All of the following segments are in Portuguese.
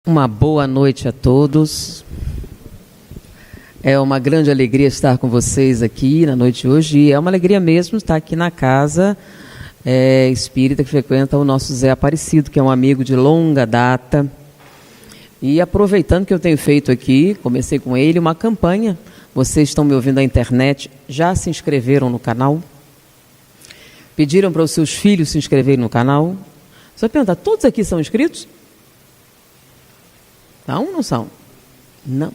Uma boa noite a todos. É uma grande alegria estar com vocês aqui na noite de hoje. E é uma alegria mesmo estar aqui na casa espírita que frequenta o nosso Zé Aparecido, que é um amigo de longa data. E aproveitando que eu tenho feito aqui, comecei com ele uma campanha. Vocês estão me ouvindo na internet, já se inscreveram no canal? Pediram para os seus filhos se inscreverem no canal? Você vai perguntar, todos aqui são inscritos? Não, não são? Não.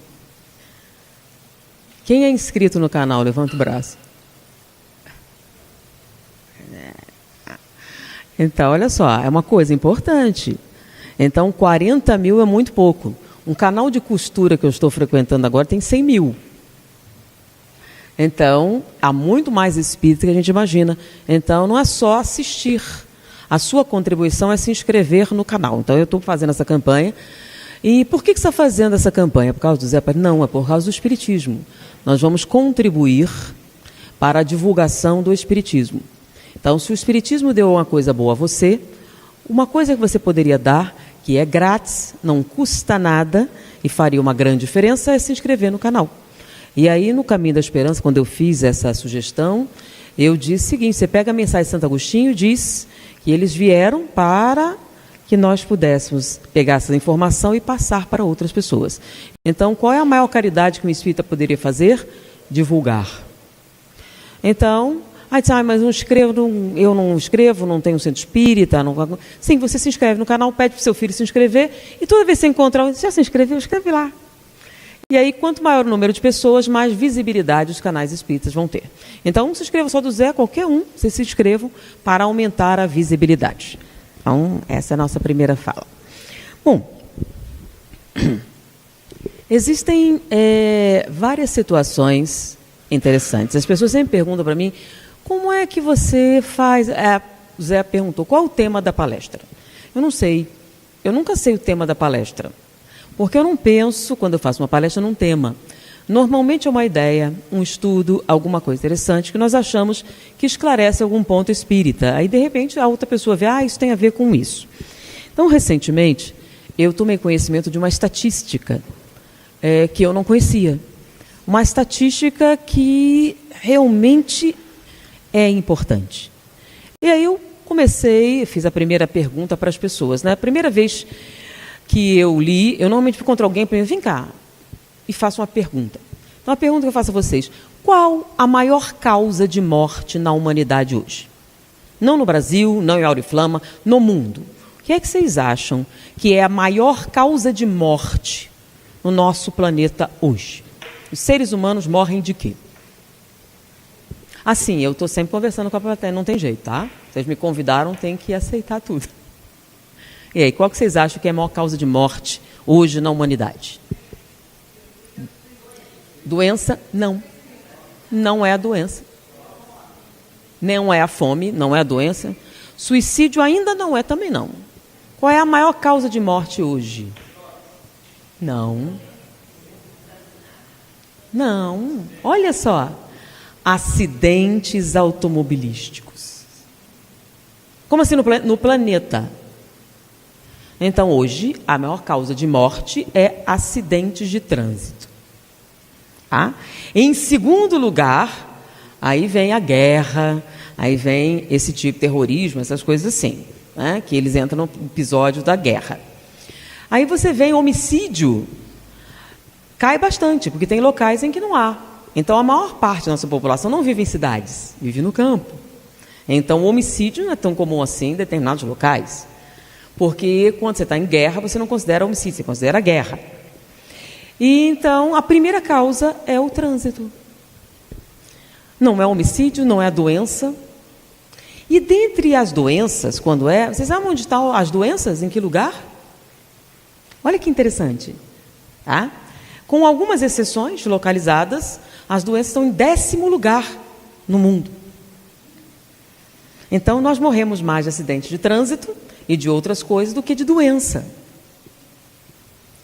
Quem é inscrito no canal? Levanta o braço. Então, olha só, é uma coisa importante. Então, 40 mil é muito pouco. Um canal de costura que eu estou frequentando agora tem 100 mil. Então, há muito mais espírito que a gente imagina. Então, não é só assistir. A sua contribuição é se inscrever no canal. Então, eu estou fazendo essa campanha. E por que você está fazendo essa campanha? Por causa do Zé Aparecido? Não, é por causa do Espiritismo. Nós vamos contribuir para a divulgação do Espiritismo. Então, se o Espiritismo deu uma coisa boa a você, uma coisa que você poderia dar, que é grátis, não custa nada e faria uma grande diferença, é se inscrever no canal. E aí, no Caminho da Esperança, quando eu fiz essa sugestão, eu disse o seguinte, você pega a mensagem de Santo Agostinho e diz que eles vieram para que nós pudéssemos pegar essa informação e passar para outras pessoas. Então, qual é a maior caridade que um espírita poderia fazer? Divulgar. Então, mas eu não escrevo, não tenho centro espírita. Não... Sim, você se inscreve no canal, pede para o seu filho se inscrever, e toda vez que você encontrar um, já se inscreveu, escreve lá. E aí, quanto maior o número de pessoas, mais visibilidade os canais espíritas vão ter. Então, não se inscreva só do Zé, qualquer um, vocês se inscrevam para aumentar a visibilidade. Então, essa é a nossa primeira fala. Bom, existem várias situações interessantes. As pessoas sempre perguntam para mim, como é que você faz... o Zé perguntou, qual é o tema da palestra? Eu não sei. Eu nunca sei o tema da palestra. Porque eu não penso, quando eu faço uma palestra, num tema. Normalmente é uma ideia, um estudo, alguma coisa interessante que nós achamos que esclarece algum ponto espírita. Aí, de repente, a outra pessoa vê, isso tem a ver com isso. Então, recentemente, eu tomei conhecimento de uma estatística que eu não conhecia. Uma estatística que realmente é importante. E aí eu fiz a primeira pergunta para as pessoas. A primeira vez que eu li, eu normalmente encontro alguém para mim, vem cá, e faço uma pergunta. Então, a pergunta que eu faço a vocês, qual a maior causa de morte na humanidade hoje? Não no Brasil, não em Auriflama, no mundo. O que é que vocês acham que é a maior causa de morte no nosso planeta hoje? Os seres humanos morrem de quê? Assim, eu estou sempre conversando com a plateia, não tem jeito, tá? Vocês me convidaram, tem que aceitar tudo. E aí, qual que vocês acham que é a maior causa de morte hoje na humanidade? Doença? Não. Não é a doença. Não é a fome, não é a doença. Suicídio ainda não é também não. Qual é a maior causa de morte hoje? Não. Não. Olha só. Acidentes automobilísticos. Como assim no planeta? Então, hoje, a maior causa de morte é acidentes de trânsito. Tá? Em segundo lugar, aí vem a guerra, aí vem esse tipo de terrorismo, essas coisas assim, né? Que eles entram no episódio da guerra. Aí você vê homicídio, cai bastante, porque tem locais em que não há. Então, a maior parte da nossa população não vive em cidades, vive no campo. Então, o homicídio não é tão comum assim em determinados locais. Porque quando você está em guerra, você não considera homicídio, você considera guerra. E então, a primeira causa é o trânsito. Não é homicídio, não é a doença. E dentre as doenças, quando vocês sabem onde estão as doenças? Em que lugar? Olha que interessante. Tá? Com algumas exceções localizadas, as doenças estão em 10º lugar no mundo. Então, nós morremos mais de acidentes de trânsito e de outras coisas do que de doença.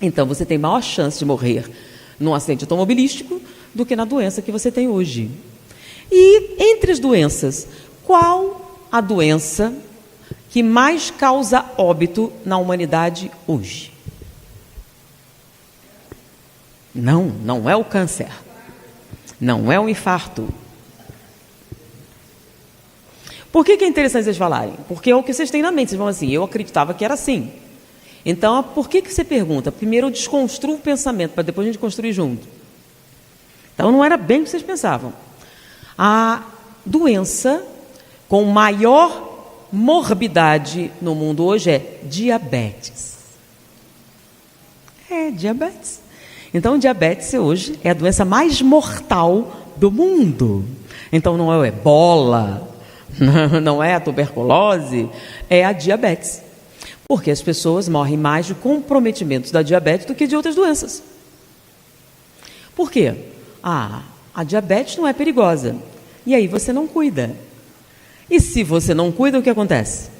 Então, você tem maior chance de morrer num acidente automobilístico do que na doença que você tem hoje. E, entre as doenças, qual a doença que mais causa óbito na humanidade hoje? Não, não é o câncer. Não é o infarto. Por que é interessante vocês falarem? Porque é o que vocês têm na mente. Vocês vão assim, eu acreditava que era assim. Então, por que você pergunta? Primeiro eu desconstruo o pensamento, para depois a gente construir junto. Então, não era bem o que vocês pensavam. A doença com maior morbidade no mundo hoje é diabetes. É, diabetes. Então, diabetes hoje é a doença mais mortal do mundo. Então, não é o ebola, não é a tuberculose, é a diabetes. Porque as pessoas morrem mais de comprometimentos da diabetes do que de outras doenças. Por quê? A diabetes não é perigosa. E aí você não cuida. E se você não cuida, o que acontece?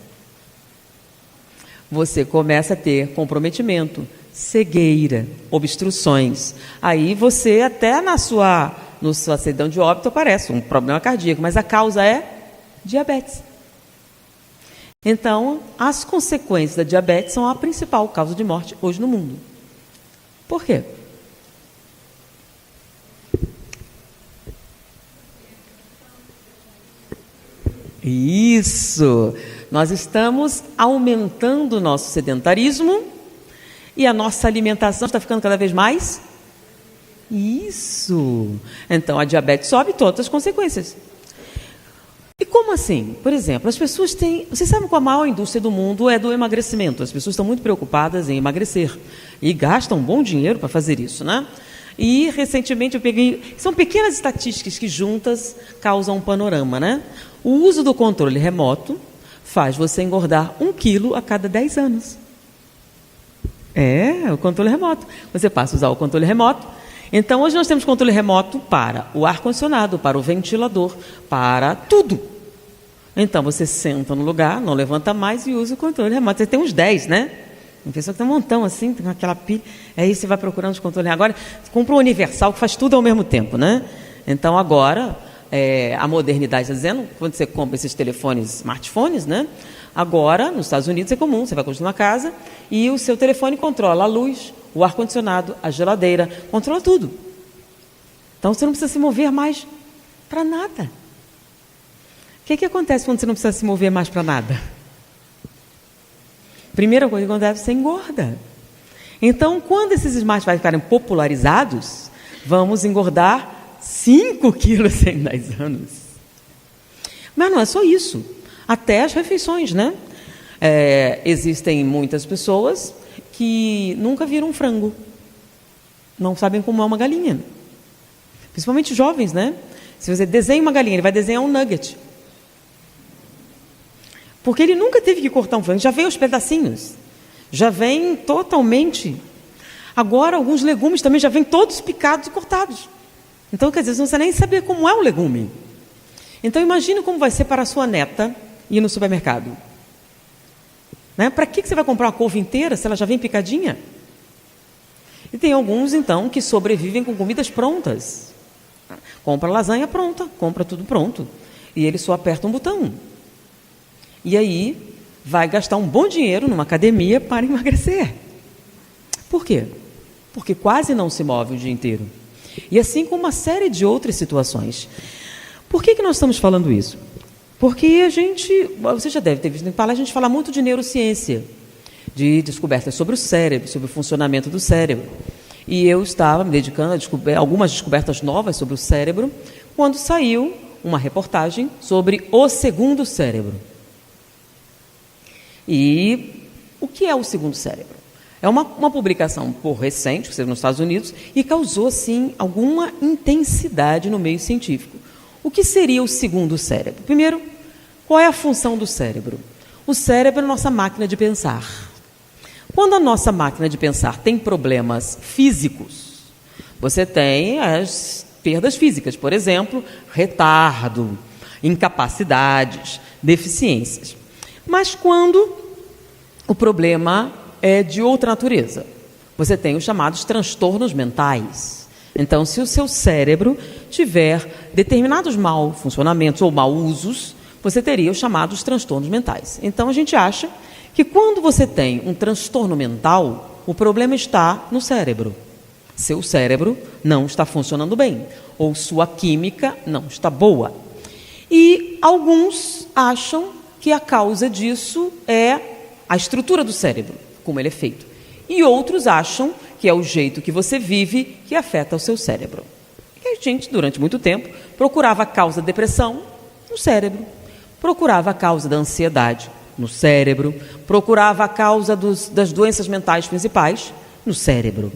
Você começa a ter comprometimento, cegueira, obstruções. Aí você até na sua certidão de óbito aparece um problema cardíaco, mas a causa é diabetes. Então, as consequências da diabetes são a principal causa de morte hoje no mundo. Por quê? Isso! Nós estamos aumentando o nosso sedentarismo e a nossa alimentação está ficando cada vez mais. Isso! Então, a diabetes sobe todas as consequências. E como assim? Por exemplo, as pessoas têm... Vocês sabem que a maior indústria do mundo é do emagrecimento. As pessoas estão muito preocupadas em emagrecer. E gastam um bom dinheiro para fazer isso, né? E, recentemente, eu peguei... São pequenas estatísticas que juntas causam um panorama, né? O uso do controle remoto faz você engordar 1 quilo a cada 10 anos. É, o controle remoto. Você passa a usar o controle remoto. Então, hoje nós temos controle remoto para o ar-condicionado, para o ventilador, para tudo. Então, você senta no lugar, não levanta mais e usa o controle remoto. Você tem uns 10, né? Uma pessoa que tem um montão assim, tem aquela pilha. Aí você vai procurando os controles. Agora, compra um universal que faz tudo ao mesmo tempo, né? Então, agora, a modernidade está dizendo, quando você compra esses telefones, smartphones, né? Agora, nos Estados Unidos é comum, você vai construir uma casa e o seu telefone controla a luz, o ar-condicionado, a geladeira, controla tudo. Então, você não precisa se mover mais para nada. O que acontece quando você não precisa se mover mais para nada? Primeira coisa que acontece, você engorda. Então, quando esses smartphones ficarem popularizados, vamos engordar 5 quilos em 10 anos. Mas não é só isso. Até as refeições, né? Existem muitas pessoas que nunca viram um frango. Não sabem como é uma galinha. Principalmente jovens, né? Se você desenha uma galinha, ele vai desenhar um nugget. Porque ele nunca teve que cortar um frango, já vem os pedacinhos. Já vem totalmente. Agora, alguns legumes também já vêm todos picados e cortados. Então, quer dizer, você não precisa nem saber como é o legume. Então, imagine como vai ser para a sua neta ir no supermercado. Né? Para que você vai comprar uma couve inteira se ela já vem picadinha? E tem alguns, então, que sobrevivem com comidas prontas. Compra lasanha pronta, compra tudo pronto. E ele só aperta um botão. E aí, vai gastar um bom dinheiro numa academia para emagrecer. Por quê? Porque quase não se move o dia inteiro. E assim como uma série de outras situações. Por que nós estamos falando isso? Porque você já deve ter visto em falar, a gente fala muito de neurociência, de descobertas sobre o cérebro, sobre o funcionamento do cérebro. E eu estava me dedicando a algumas descobertas novas sobre o cérebro, quando saiu uma reportagem sobre o segundo cérebro. E o que é o segundo cérebro? É uma publicação recente, que saiu nos Estados Unidos, e causou, sim, alguma intensidade no meio científico. O que seria o segundo cérebro? Primeiro, qual é a função do cérebro? O cérebro é a nossa máquina de pensar. Quando a nossa máquina de pensar tem problemas físicos, você tem as perdas físicas, por exemplo, retardo, incapacidades, deficiências. Mas quando o problema é de outra natureza, você tem os chamados transtornos mentais. Então, se o seu cérebro tiver determinados mau funcionamentos ou mau usos, você teria os chamados transtornos mentais. Então, a gente acha que quando você tem um transtorno mental, o problema está no cérebro. Seu cérebro não está funcionando bem, ou sua química não está boa. E alguns acham que a causa disso é a estrutura do cérebro, como ele é feito. E outros acham que é o jeito que você vive que afeta o seu cérebro. E a gente, durante muito tempo, procurava a causa da depressão no cérebro, procurava a causa da ansiedade no cérebro, procurava a causa das doenças mentais principais no cérebro.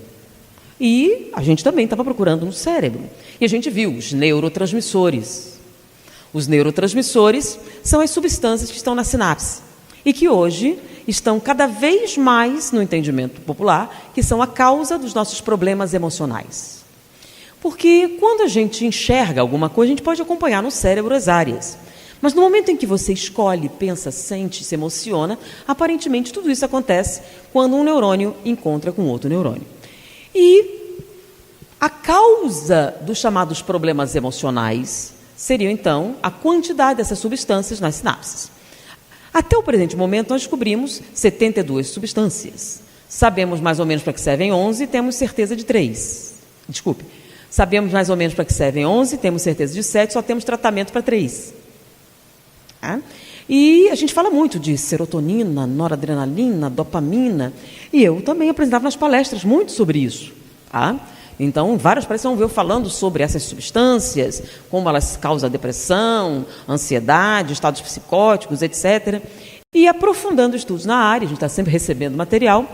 E a gente também estava procurando no cérebro. E a gente viu os neurotransmissores. Os neurotransmissores são as substâncias que estão na sinapse e que hoje estão cada vez mais no entendimento popular, que são a causa dos nossos problemas emocionais. Porque quando a gente enxerga alguma coisa, a gente pode acompanhar no cérebro as áreas. Mas no momento em que você escolhe, pensa, sente, se emociona, aparentemente tudo isso acontece quando um neurônio encontra com outro neurônio. E a causa dos chamados problemas emocionais seria, então, a quantidade dessas substâncias nas sinapses. Até o presente momento, nós descobrimos 72 substâncias. Sabemos mais ou menos para que servem 11, temos certeza de 3. Desculpe. Sabemos mais ou menos para que servem 11, temos certeza de 7, só temos tratamento para 3. E a gente fala muito de serotonina, noradrenalina, dopamina, e eu também apresentava nas palestras muito sobre isso. Então, várias palestras vão ver eu falando sobre essas substâncias, como elas causam depressão, ansiedade, estados psicóticos, etc. E aprofundando estudos na área, a gente está sempre recebendo material,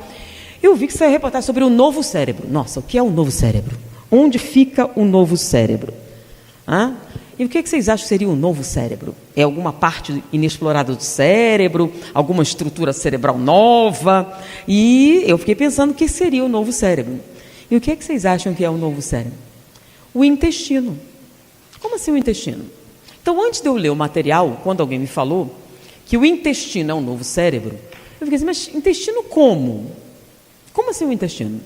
eu vi que saiu reportagem sobre o novo cérebro. Nossa, o que é o novo cérebro? Onde fica o novo cérebro? E o que vocês acham que seria o novo cérebro? É alguma parte inexplorada do cérebro? Alguma estrutura cerebral nova? E eu fiquei pensando o que seria o novo cérebro. E o que vocês acham que é o novo cérebro? O intestino. Como assim o intestino? Então, antes de eu ler o material, quando alguém me falou que o intestino é um novo cérebro, eu fiquei assim, mas intestino como? Como assim o intestino?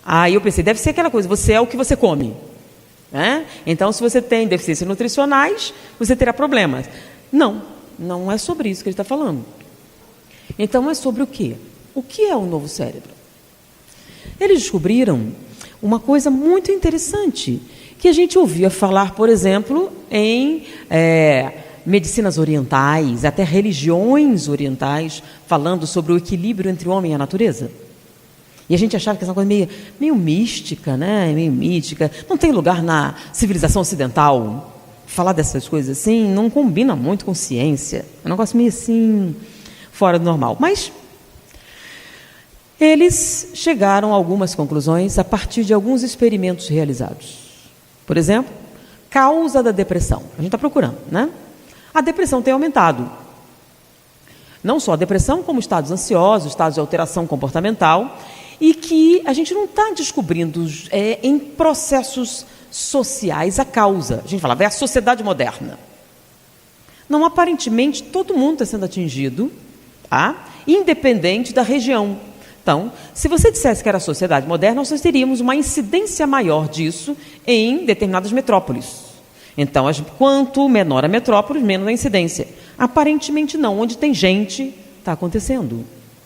Aí eu pensei, deve ser aquela coisa, você é o que você come. Então, se você tem deficiências nutricionais, você terá problemas. Não, não é sobre isso que ele está falando. Então, é sobre o quê? O que é o novo cérebro? Eles descobriram uma coisa muito interessante, que a gente ouvia falar, por exemplo, em medicinas orientais, até religiões orientais, falando sobre o equilíbrio entre o homem e a natureza. E a gente achava que essa coisa meio mística, né? Meio mítica. Não tem lugar na civilização ocidental. Falar dessas coisas assim não combina muito com ciência. É um negócio meio assim, fora do normal. Mas eles chegaram a algumas conclusões a partir de alguns experimentos realizados. Por exemplo, causa da depressão. A gente está procurando, né? A depressão tem aumentado. Não só a depressão, como estados ansiosos, estados de alteração comportamental, e que a gente não está descobrindo em processos sociais a causa. A gente falava, é a sociedade moderna. Não, aparentemente, todo mundo está sendo atingido, independente da região. Então, se você dissesse que era a sociedade moderna, nós teríamos uma incidência maior disso em determinadas metrópoles. Então, quanto menor a metrópole, menos a incidência. Aparentemente não, onde tem gente, está acontecendo,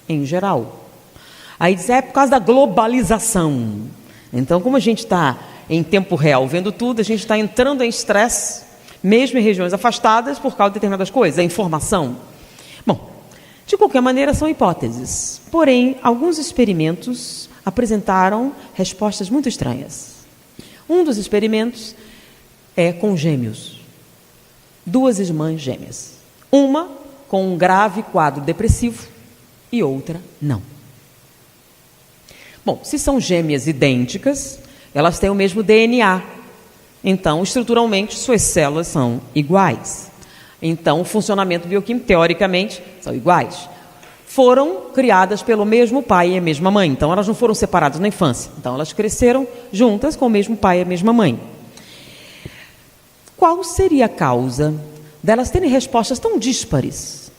em geral. Aí diz, é por causa da globalização. Então, como a gente está em tempo real vendo tudo, a gente está entrando em estresse, mesmo em regiões afastadas, por causa de determinadas coisas, a informação. Bom, de qualquer maneira, são hipóteses. Porém, alguns experimentos apresentaram respostas muito estranhas. Um dos experimentos é com gêmeos. 2 irmãs gêmeas. Uma com um grave quadro depressivo e outra não. Bom, se são gêmeas idênticas, elas têm o mesmo DNA. Então, estruturalmente, suas células são iguais. Então, o funcionamento bioquímico, teoricamente, são iguais. Foram criadas pelo mesmo pai e a mesma mãe. Então, elas não foram separadas na infância. Então, elas cresceram juntas com o mesmo pai e a mesma mãe. Qual seria a causa delas terem respostas tão díspares?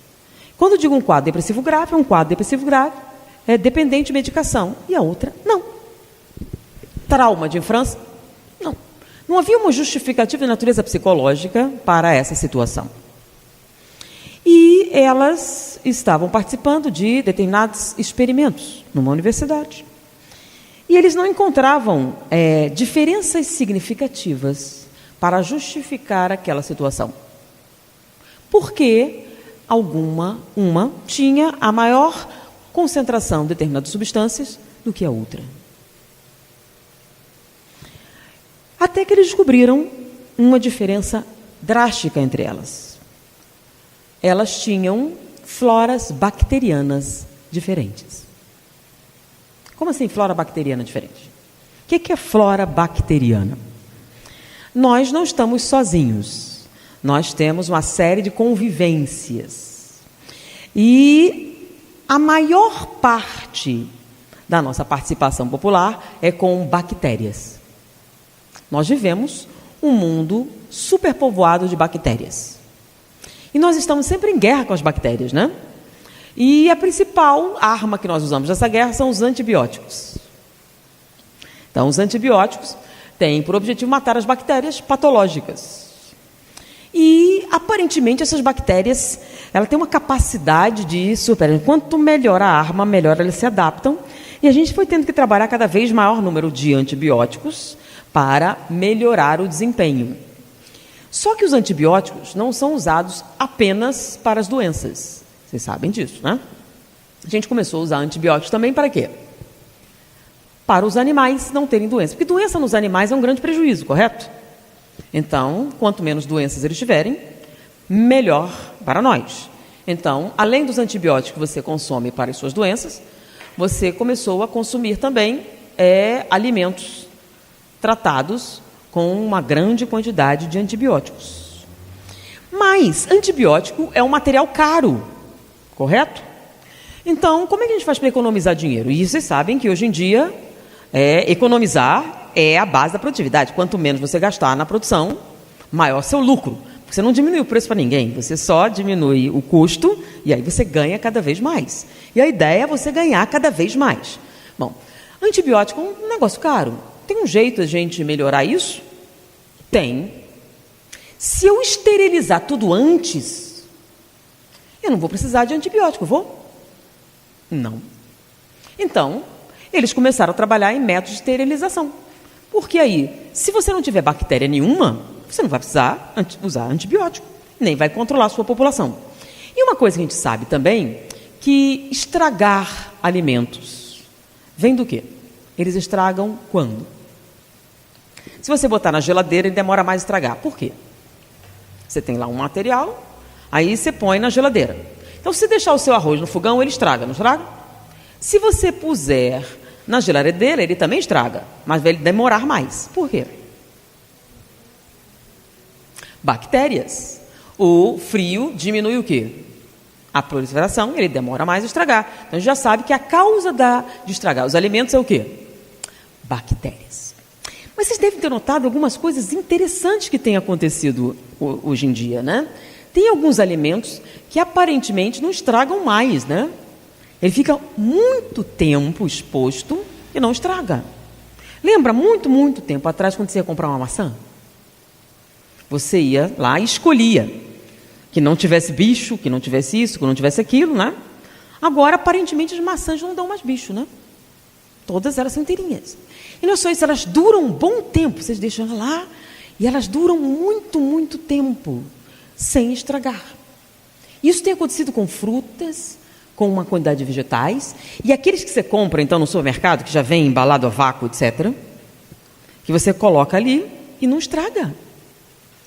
Quando eu digo um quadro depressivo grave, é um quadro depressivo grave, é dependente de medicação. E a outra, não. Trauma de infância? Não. Não havia uma justificativa de natureza psicológica para essa situação. E elas estavam participando de determinados experimentos numa universidade. E eles não encontravam diferenças significativas para justificar aquela situação. Porque uma tinha a maior concentração de determinadas substâncias do que a outra. Até que eles descobriram uma diferença drástica entre elas. Elas tinham floras bacterianas diferentes. Como assim flora bacteriana diferente? O que é flora bacteriana? Nós não estamos sozinhos. Nós temos uma série de convivências. E a maior parte da nossa participação popular é com bactérias. Nós vivemos um mundo superpovoado de bactérias. E nós estamos sempre em guerra com as bactérias, né? E a principal arma que nós usamos nessa guerra são os antibióticos. Então, os antibióticos têm por objetivo matar as bactérias patológicas. E, aparentemente, essas bactérias, ela tem uma capacidade de superar. Quanto melhor a arma, melhor elas se adaptam. E a gente foi tendo que trabalhar cada vez maior número de antibióticos para melhorar o desempenho. Só que os antibióticos não são usados apenas para as doenças. Vocês sabem disso, né? A gente começou a usar antibióticos também para quê? Para os animais não terem doença. Porque doença nos animais é um grande prejuízo, correto? Então, quanto menos doenças eles tiverem, melhor para nós. Então, além dos antibióticos que você consome para as suas doenças, você começou a consumir também alimentos tratados com uma grande quantidade de antibióticos. Mas antibiótico é um material caro, correto? Então, como é que a gente faz para economizar dinheiro? E vocês sabem que hoje em dia, economizar é a base da produtividade. Quanto menos você gastar na produção, maior seu lucro. Porque você não diminui o preço para ninguém, você só diminui o custo e aí você ganha cada vez mais. E a ideia é você ganhar cada vez mais. Bom, antibiótico é um negócio caro. Tem um jeito de a gente melhorar isso? Tem. Se eu esterilizar tudo antes, eu não vou precisar de antibiótico, vou? Não. Então, eles começaram a trabalhar em métodos de esterilização. Porque aí, se você não tiver bactéria nenhuma, você não vai precisar usar antibiótico, nem vai controlar a sua população. E uma coisa que a gente sabe também, que estragar alimentos vem do quê? Eles estragam quando? Se você botar na geladeira, ele demora mais a estragar. Por quê? Você tem lá um material, aí você põe na geladeira. Então, se deixar o seu arroz no fogão, ele estraga, não estraga? Se você puser na geladeira, ele também estraga, mas vai demorar mais. Por quê? Bactérias. O frio diminui o quê? A proliferação, ele demora mais a estragar. Então, a gente já sabe que a causa de estragar os alimentos é o quê? Bactérias. Mas vocês devem ter notado algumas coisas interessantes que têm acontecido hoje em dia, né? Tem alguns alimentos que aparentemente não estragam mais, né? Ele fica muito tempo exposto e não estraga. Lembra muito tempo atrás, quando você ia comprar uma maçã? Você ia lá e escolhia que não tivesse bicho, que não tivesse isso, que não tivesse aquilo, né? Agora, aparentemente, as maçãs não dão mais bicho, né? Todas elas são inteirinhas. E não é só isso, elas duram um bom tempo. Vocês deixam elas lá e elas duram muito tempo sem estragar. Isso tem acontecido com frutas, com uma quantidade de vegetais. E aqueles que você compra, então, no supermercado, que já vem embalado a vácuo, etc., que você coloca ali e não estraga.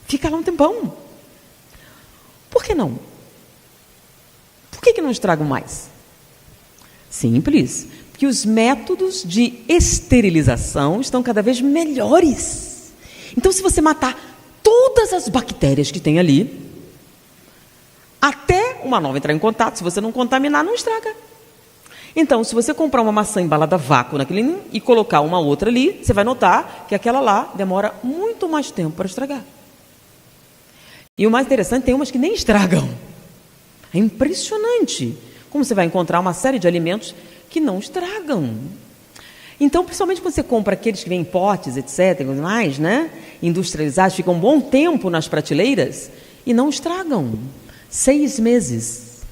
Fica lá um tempão. Por que não? Por que não estragam mais? Simples. Que os métodos de esterilização estão cada vez melhores. Então, se você matar todas as bactérias que tem ali, até uma nova entrar em contato, se você não contaminar, não estraga. Então, se você comprar uma maçã embalada a vácuo naquele e colocar uma outra ali, você vai notar que aquela lá demora muito mais tempo para estragar. E o mais interessante, tem umas que nem estragam. É impressionante como você vai encontrar uma série de alimentos que não estragam. Então, principalmente quando você compra aqueles que vêm em potes, etc., mais, né, industrializados, ficam um bom tempo nas prateleiras e não estragam. 6 meses.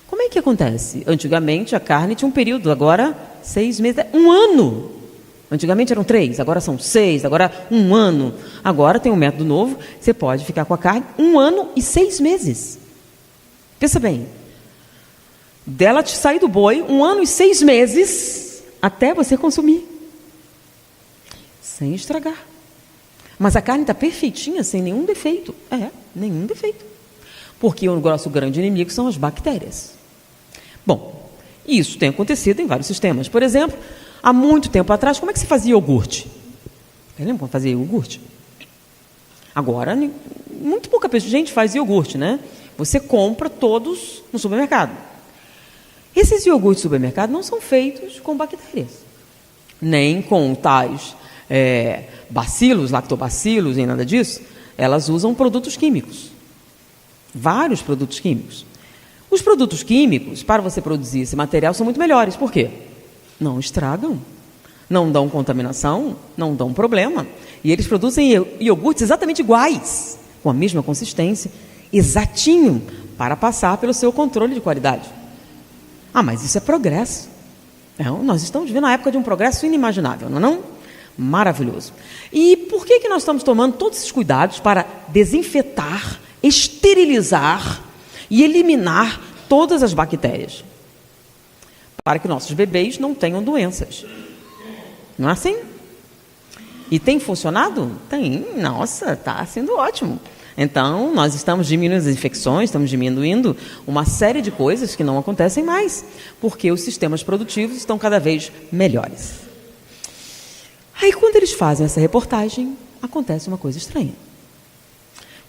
Como é que acontece? Antigamente a carne tinha um período, agora 6 meses, 1 ano. Antigamente eram 3, agora são 6, agora 1 ano. Agora tem um método novo, você pode ficar com a carne 1 ano e 6 meses. Pensa bem, dela te sair do boi 1 ano e 6 meses até você consumir, sem estragar. Mas a carne está perfeitinha, sem nenhum defeito. Nenhum defeito. Porque o nosso grande inimigo são as bactérias. Bom, isso tem acontecido em vários sistemas. Por exemplo, há muito tempo atrás, como é que se fazia iogurte? Lembra como fazia iogurte? Agora, muito pouca gente faz iogurte, né? Você compra todos no supermercado. Esses iogurtes de supermercado não são feitos com bactérias, nem com tais bacilos, lactobacilos, nem nada disso. Elas usam produtos químicos, vários produtos químicos. Os produtos químicos, para você produzir esse material, são muito melhores. Por quê? Não estragam, não dão contaminação, não dão problema. E eles produzem iogurtes exatamente iguais, com a mesma consistência, exatinho, para passar pelo seu controle de qualidade. Mas isso é progresso. Nós estamos vivendo a época de um progresso inimaginável, não é não? Maravilhoso. E por que nós estamos tomando todos esses cuidados para desinfetar, esterilizar e eliminar todas as bactérias? Para que nossos bebês não tenham doenças. Não é assim? E tem funcionado? Tem. Nossa, está sendo ótimo. Então, nós estamos diminuindo as infecções, estamos diminuindo uma série de coisas que não acontecem mais, porque os sistemas produtivos estão cada vez melhores. Aí, quando eles fazem essa reportagem, acontece uma coisa estranha.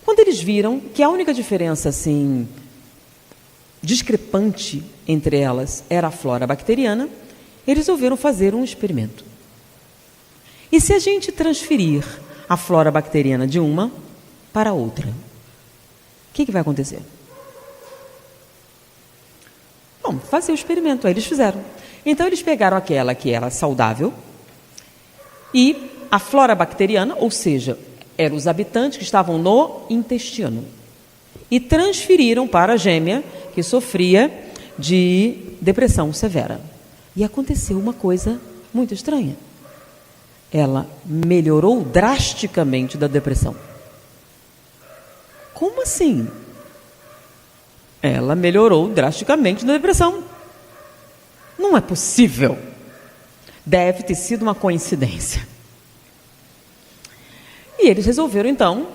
Quando eles viram que a única diferença, assim, discrepante entre elas era a flora bacteriana, eles resolveram fazer um experimento. E se a gente transferir a flora bacteriana de uma para outra, o que vai acontecer? Bom, fazer o experimento. Aí eles fizeram. Então, eles pegaram aquela que era saudável e a flora bacteriana, ou seja, eram os habitantes que estavam no intestino, e transferiram para a gêmea que sofria de depressão severa. E aconteceu uma coisa muito estranha. Ela melhorou drasticamente da depressão. Como assim? Ela melhorou drasticamente da depressão. Não é possível. Deve ter sido uma coincidência. E eles resolveram, então,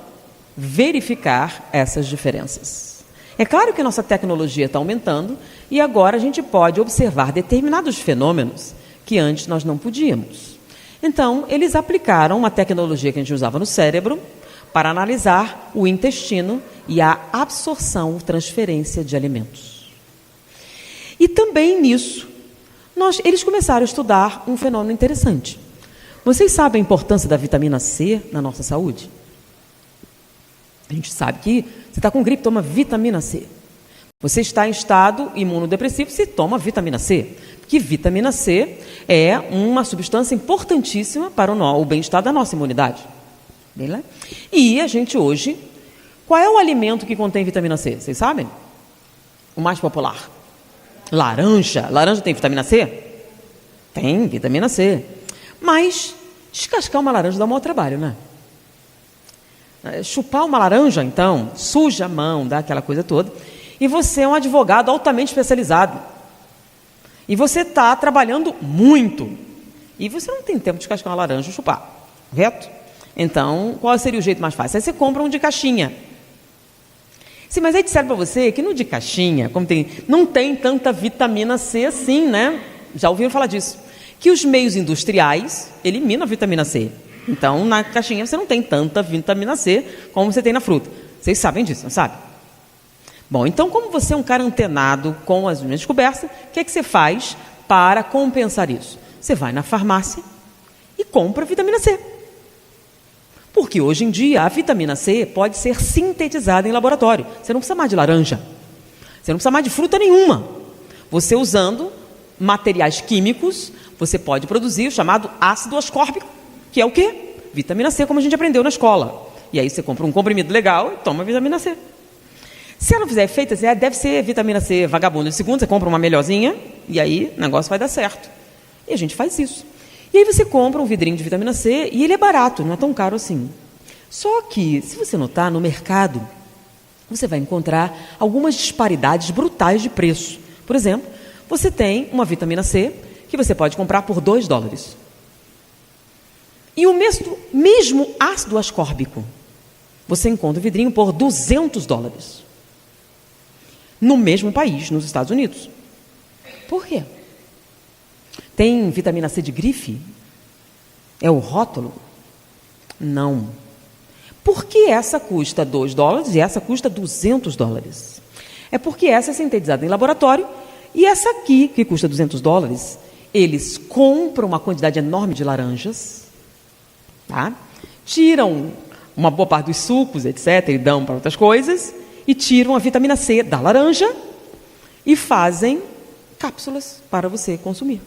verificar essas diferenças. É claro que a nossa tecnologia está aumentando e agora a gente pode observar determinados fenômenos que antes nós não podíamos. Então, eles aplicaram uma tecnologia que a gente usava no cérebro para analisar o intestino e a absorção, transferência de alimentos. E também nisso, eles começaram a estudar um fenômeno interessante. Vocês sabem a importância da vitamina C na nossa saúde? A gente sabe que você está com gripe, toma vitamina C. Você está em estado imunodepressivo, você toma vitamina C. Porque vitamina C é uma substância importantíssima para o bem-estar da nossa imunidade. Beleza? E a gente hoje, qual é o alimento que contém vitamina C? Vocês sabem? O mais popular. Laranja. Laranja tem vitamina C? Tem vitamina C. Mas descascar uma laranja dá um maior trabalho, né? Chupar uma laranja, então, suja a mão, dá aquela coisa toda. E você é um advogado altamente especializado. E você está trabalhando muito. E você não tem tempo de descascar uma laranja e chupar. Correto? Então, qual seria o jeito mais fácil? Aí você compra um de caixinha. Sim, mas aí disseram para você que no de caixinha, não tem tanta vitamina C assim, né? Já ouviram falar disso? Que os meios industriais eliminam a vitamina C. Então, na caixinha você não tem tanta vitamina C como você tem na fruta. Vocês sabem disso, não sabem? Bom, então, como você é um cara antenado com as minhas descobertas, o que é que você faz para compensar isso? Você vai na farmácia e compra vitamina C. Porque hoje em dia a vitamina C pode ser sintetizada em laboratório. Você não precisa mais de laranja. Você não precisa mais de fruta nenhuma. Você usando materiais químicos, você pode produzir o chamado ácido ascórbico, que é o quê? Vitamina C, como a gente aprendeu na escola. E aí você compra um comprimido legal e toma vitamina C. Se ela fizer efeito, deve ser vitamina C vagabunda. De segundo, você compra uma melhorzinha e aí o negócio vai dar certo. E a gente faz isso. E aí você compra um vidrinho de vitamina C e ele é barato, não é tão caro assim. Só que, se você notar, no mercado, você vai encontrar algumas disparidades brutais de preço. Por exemplo, você tem uma vitamina C que você pode comprar por $2. E o mesmo ácido ascórbico, você encontra o vidrinho por $200. No mesmo país, nos Estados Unidos. Por quê? Tem vitamina C de grife? É o rótulo? Não. Por que essa custa $2 e essa custa $200? É porque essa é sintetizada em laboratório e essa aqui, que custa $200, eles compram uma quantidade enorme de laranjas, tá? Tiram uma boa parte dos sucos, etc., e dão para outras coisas, e tiram a vitamina C da laranja e fazem cápsulas para você consumir.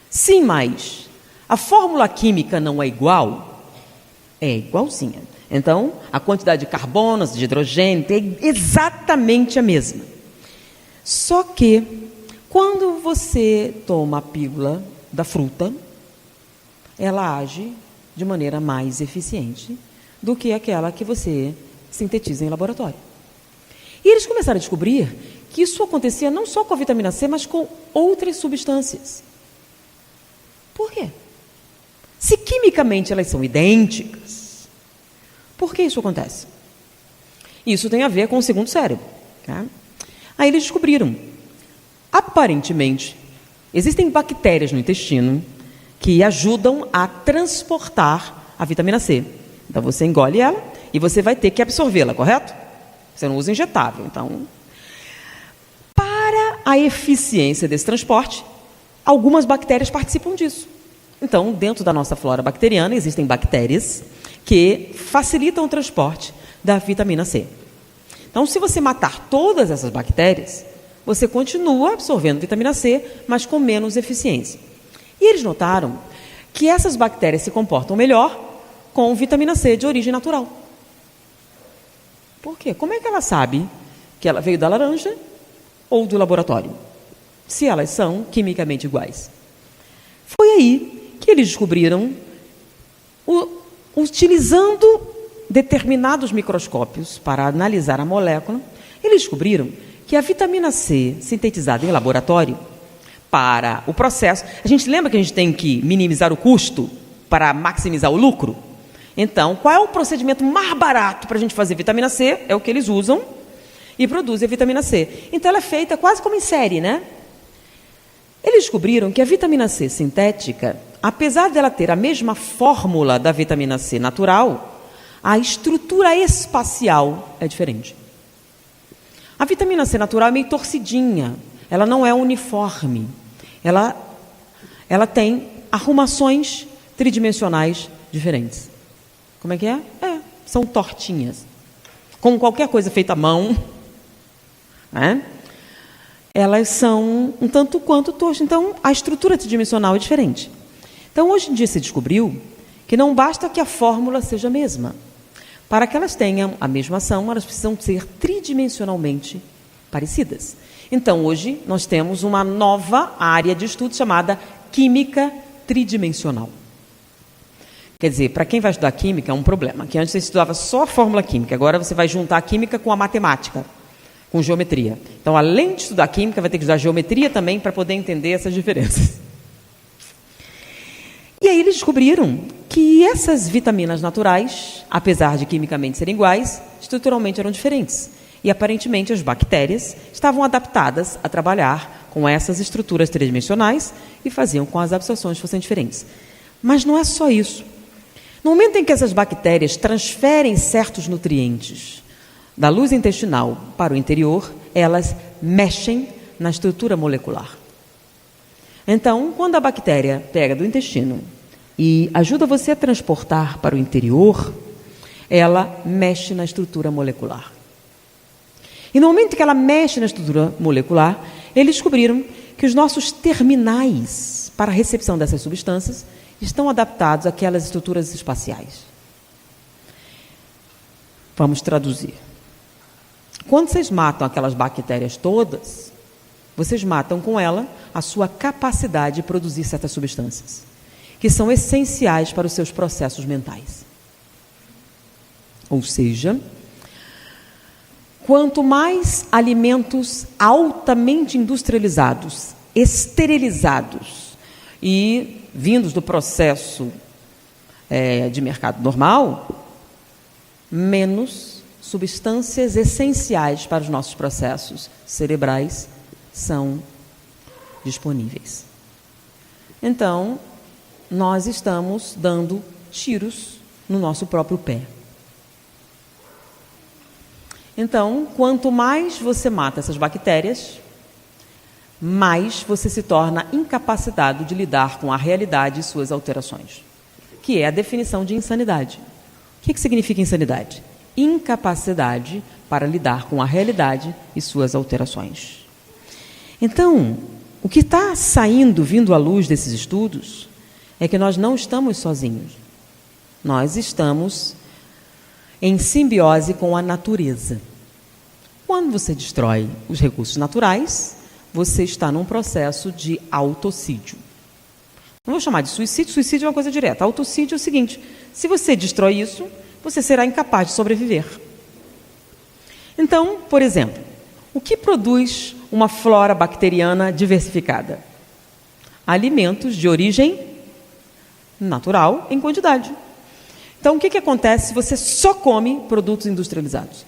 Sim, mas a fórmula química não é igual? É igualzinha. Então, a quantidade de carbonos, de hidrogênio, é exatamente a mesma. Só que, quando você toma a pílula da fruta, ela age de maneira mais eficiente do que aquela que você sintetiza em laboratório. E eles começaram a descobrir que isso acontecia não só com a vitamina C, mas com outras substâncias. Por quê? Se quimicamente elas são idênticas, por que isso acontece? Isso tem a ver com o segundo cérebro. Tá? Aí eles descobriram, aparentemente, existem bactérias no intestino que ajudam a transportar a vitamina C. Então você engole ela e você vai ter que absorvê-la, correto? Você não usa injetável. Então, para a eficiência desse transporte, algumas bactérias participam disso. Então, dentro da nossa flora bacteriana, existem bactérias que facilitam o transporte da vitamina C. Então, se você matar todas essas bactérias, você continua absorvendo vitamina C, mas com menos eficiência. E eles notaram que essas bactérias se comportam melhor com vitamina C de origem natural. Por quê? Como é que ela sabe que ela veio da laranja ou do laboratório, se elas são quimicamente iguais? Foi aí que eles descobriram, utilizando determinados microscópios para analisar a molécula, eles descobriram que a vitamina C sintetizada em laboratório, para o processo, a gente lembra que a gente tem que minimizar o custo para maximizar o lucro? Então, qual é o procedimento mais barato para a gente fazer vitamina C? É o que eles usam e produzem a vitamina C. Então, ela é feita quase como em série, né? Eles descobriram que a vitamina C sintética, apesar dela ter a mesma fórmula da vitamina C natural, a estrutura espacial é diferente. A vitamina C natural é meio torcidinha, ela não é uniforme. Ela tem arrumações tridimensionais diferentes. Como é que é? São tortinhas. Como qualquer coisa feita à mão, né? Elas são um tanto quanto tortas. Então, a estrutura tridimensional é diferente. Então, hoje em dia se descobriu que não basta que a fórmula seja a mesma. Para que elas tenham a mesma ação, elas precisam ser tridimensionalmente parecidas. Então, hoje, nós temos uma nova área de estudo chamada química tridimensional. Quer dizer, para quem vai estudar química é um problema, que antes você estudava só a fórmula química, agora você vai juntar a química com a matemática, com geometria. Então, além de estudar química, vai ter que estudar geometria também para poder entender essas diferenças. E aí eles descobriram que essas vitaminas naturais, apesar de quimicamente serem iguais, estruturalmente eram diferentes. E aparentemente as bactérias estavam adaptadas a trabalhar com essas estruturas tridimensionais e faziam com que as absorções fossem diferentes. Mas não é só isso. No momento em que essas bactérias transferem certos nutrientes da luz intestinal para o interior, elas mexem na estrutura molecular. Então, quando a bactéria pega do intestino e ajuda você a transportar para o interior, ela mexe na estrutura molecular. E no momento que ela mexe na estrutura molecular, eles descobriram que os nossos terminais para a recepção dessas substâncias estão adaptados àquelas estruturas espaciais. Vamos traduzir. Quando vocês matam aquelas bactérias todas, vocês matam com ela a sua capacidade de produzir certas substâncias. que são essenciais para os seus processos mentais. Ou seja, quanto mais alimentos altamente industrializados, esterilizados e vindos do processo de mercado normal, menos substâncias essenciais para os nossos processos cerebrais são disponíveis. Então, nós estamos dando tiros no nosso próprio pé. Então, quanto mais você mata essas bactérias, mais você se torna incapacitado de lidar com a realidade e suas alterações, que é a definição de insanidade. O que significa insanidade? Incapacidade para lidar com a realidade e suas alterações. Então, o que está vindo à luz desses estudos, é que nós não estamos sozinhos. Nós estamos em simbiose com a natureza. Quando você destrói os recursos naturais, você está num processo de autocídio. Não vou chamar de suicídio, suicídio é uma coisa direta. Autocídio é o seguinte: se você destrói isso, você será incapaz de sobreviver. Então, por exemplo, o que produz uma flora bacteriana diversificada? Alimentos de origem natural em quantidade. Então, o que acontece se você só come produtos industrializados?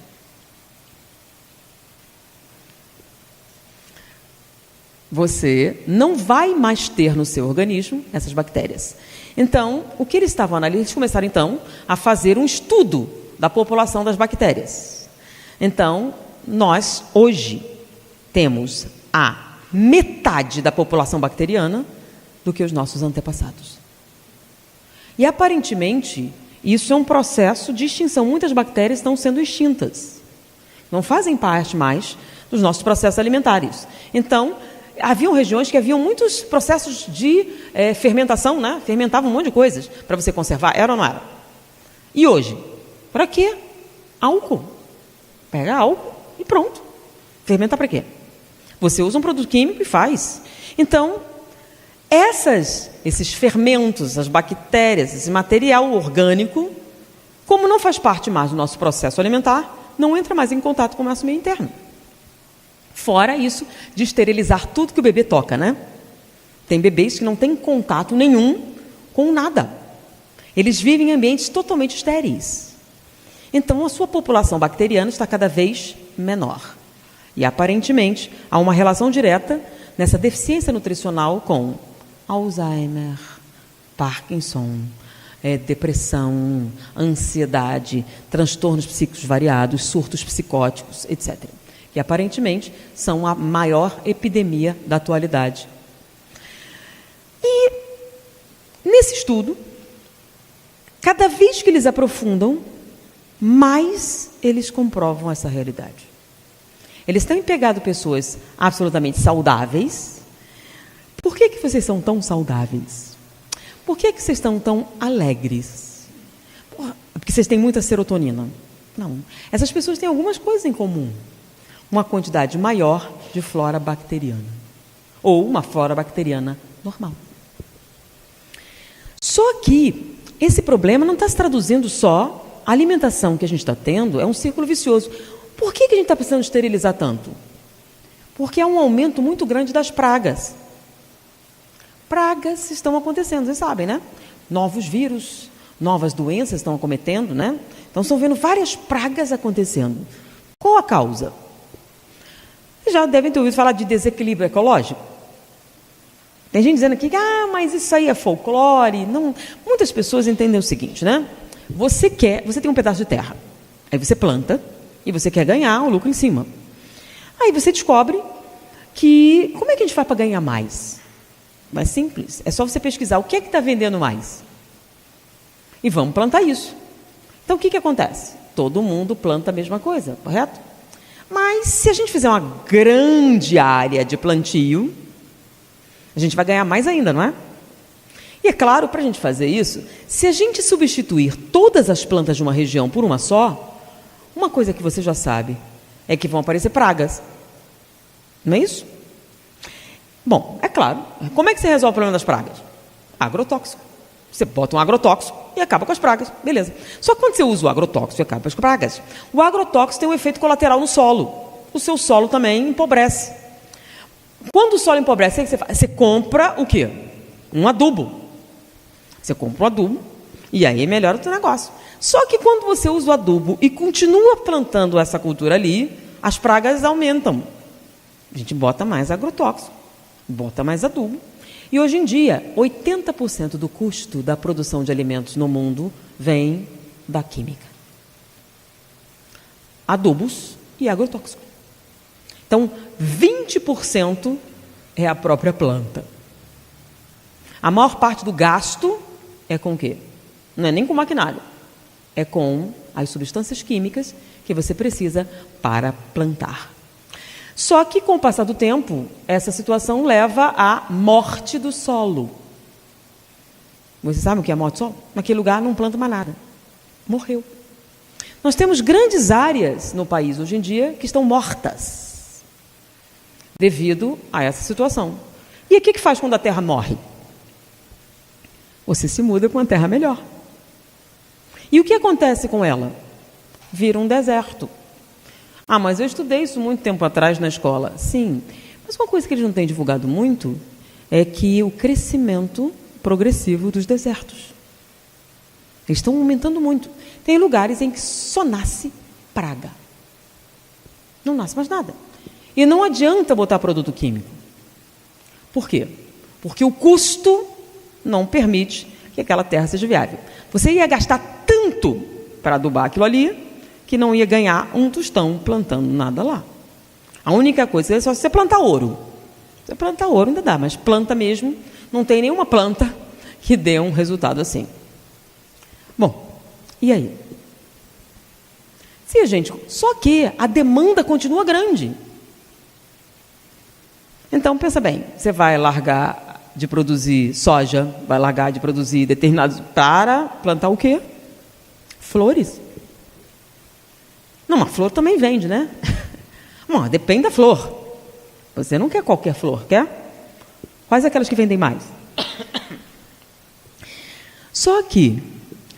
Você não vai mais ter no seu organismo essas bactérias. Então, o que eles estavam analisando? Eles começaram, então, a fazer um estudo da população das bactérias. Então, nós, hoje, temos a metade da população bacteriana do que os nossos antepassados. E, aparentemente, isso é um processo de extinção. Muitas bactérias estão sendo extintas. Não fazem parte mais dos nossos processos alimentares. Então, haviam regiões que haviam muitos processos de fermentação, né? Fermentavam um monte de coisas para você conservar. Era ou não era? E hoje? Para quê? Álcool. Pega álcool e pronto. Fermenta para quê? Você usa um produto químico e faz. Então, esses fermentos, as bactérias, esse material orgânico, como não faz parte mais do nosso processo alimentar, não entra mais em contato com o nosso meio interno. Fora isso de esterilizar tudo que o bebê toca, né? Tem bebês que não têm contato nenhum com nada. Eles vivem em ambientes totalmente estéreis. Então, a sua população bacteriana está cada vez menor. E, aparentemente, há uma relação direta nessa deficiência nutricional com Alzheimer, Parkinson, depressão, ansiedade, transtornos psíquicos variados, surtos psicóticos, etc. Que aparentemente são a maior epidemia da atualidade. E, nesse estudo, cada vez que eles aprofundam, mais eles comprovam essa realidade. Eles têm pegado pessoas absolutamente saudáveis. Por que vocês são tão saudáveis? Por que vocês estão tão alegres? Porque vocês têm muita serotonina? Não. Essas pessoas têm algumas coisas em comum. Uma quantidade maior de flora bacteriana. Ou uma flora bacteriana normal. Só que esse problema não está se traduzindo só. A alimentação que a gente está tendo é um círculo vicioso. Por que a gente está precisando esterilizar tanto? Porque há um aumento muito grande das pragas. Pragas estão acontecendo, vocês sabem, né? Novos vírus, novas doenças estão acometendo, né? Então, estão vendo várias pragas acontecendo. Qual a causa? Vocês já devem ter ouvido falar de desequilíbrio ecológico. Tem gente dizendo aqui que, mas isso aí é folclore. Não. Muitas pessoas entendem o seguinte, né? Você tem um pedaço de terra, aí você planta e você quer ganhar o lucro em cima. Aí você descobre que, como é que a gente faz para ganhar mais? Mais simples, é só você pesquisar o que é que está vendendo mais. E vamos plantar isso. Então, o que acontece? Todo mundo planta a mesma coisa, correto? Mas, se a gente fizer uma grande área de plantio, a gente vai ganhar mais ainda, não é? E é claro, para a gente fazer isso, se a gente substituir todas as plantas de uma região por uma só, uma coisa que você já sabe é que vão aparecer pragas. Não é isso? Bom, é claro. Como é que você resolve o problema das pragas? Agrotóxico. Você bota um agrotóxico e acaba com as pragas, beleza. Só que quando você usa o agrotóxico e acaba com as pragas, o agrotóxico tem um efeito colateral no solo. O seu solo também empobrece. Quando o solo empobrece, o que você faz? Você compra o quê? Um adubo. Você compra um adubo e aí melhora o seu negócio. Só que quando você usa o adubo e continua plantando essa cultura ali, as pragas aumentam. A gente bota mais agrotóxico, bota mais adubo. E hoje em dia, 80% do custo da produção de alimentos no mundo vem da química. Adubos e agrotóxico. Então, 20% é a própria planta. A maior parte do gasto é com o quê? Não é nem com maquinário. É com as substâncias químicas que você precisa para plantar. Só que, com o passar do tempo, essa situação leva à morte do solo. Você sabe o que é a morte do solo? Naquele lugar não planta mais nada. Morreu. Nós temos grandes áreas no país, hoje em dia, que estão mortas, devido a essa situação. E o que faz quando a terra morre? Você se muda para uma terra melhor. E o que acontece com ela? Vira um deserto. Ah, mas eu estudei isso muito tempo atrás na escola. Sim, mas uma coisa que eles não têm divulgado muito é que o crescimento progressivo dos desertos. Eles estão aumentando muito. Tem lugares em que só nasce praga. Não nasce mais nada. E não adianta botar produto químico. Por quê? Porque o custo não permite que aquela terra seja viável. Você ia gastar tanto para adubar aquilo ali, que não ia ganhar um tostão plantando nada lá. A única coisa é só você plantar ouro. Você plantar ouro ainda dá, mas planta mesmo, não tem nenhuma planta que dê um resultado assim. Bom, e aí? Só que a demanda continua grande. Então, pensa bem, você vai largar de produzir soja, vai largar de produzir determinados para plantar o quê? Flores. Não, uma flor também vende, né? Bom, depende da flor. Você não quer qualquer flor, quer? Quais aquelas que vendem mais? Só que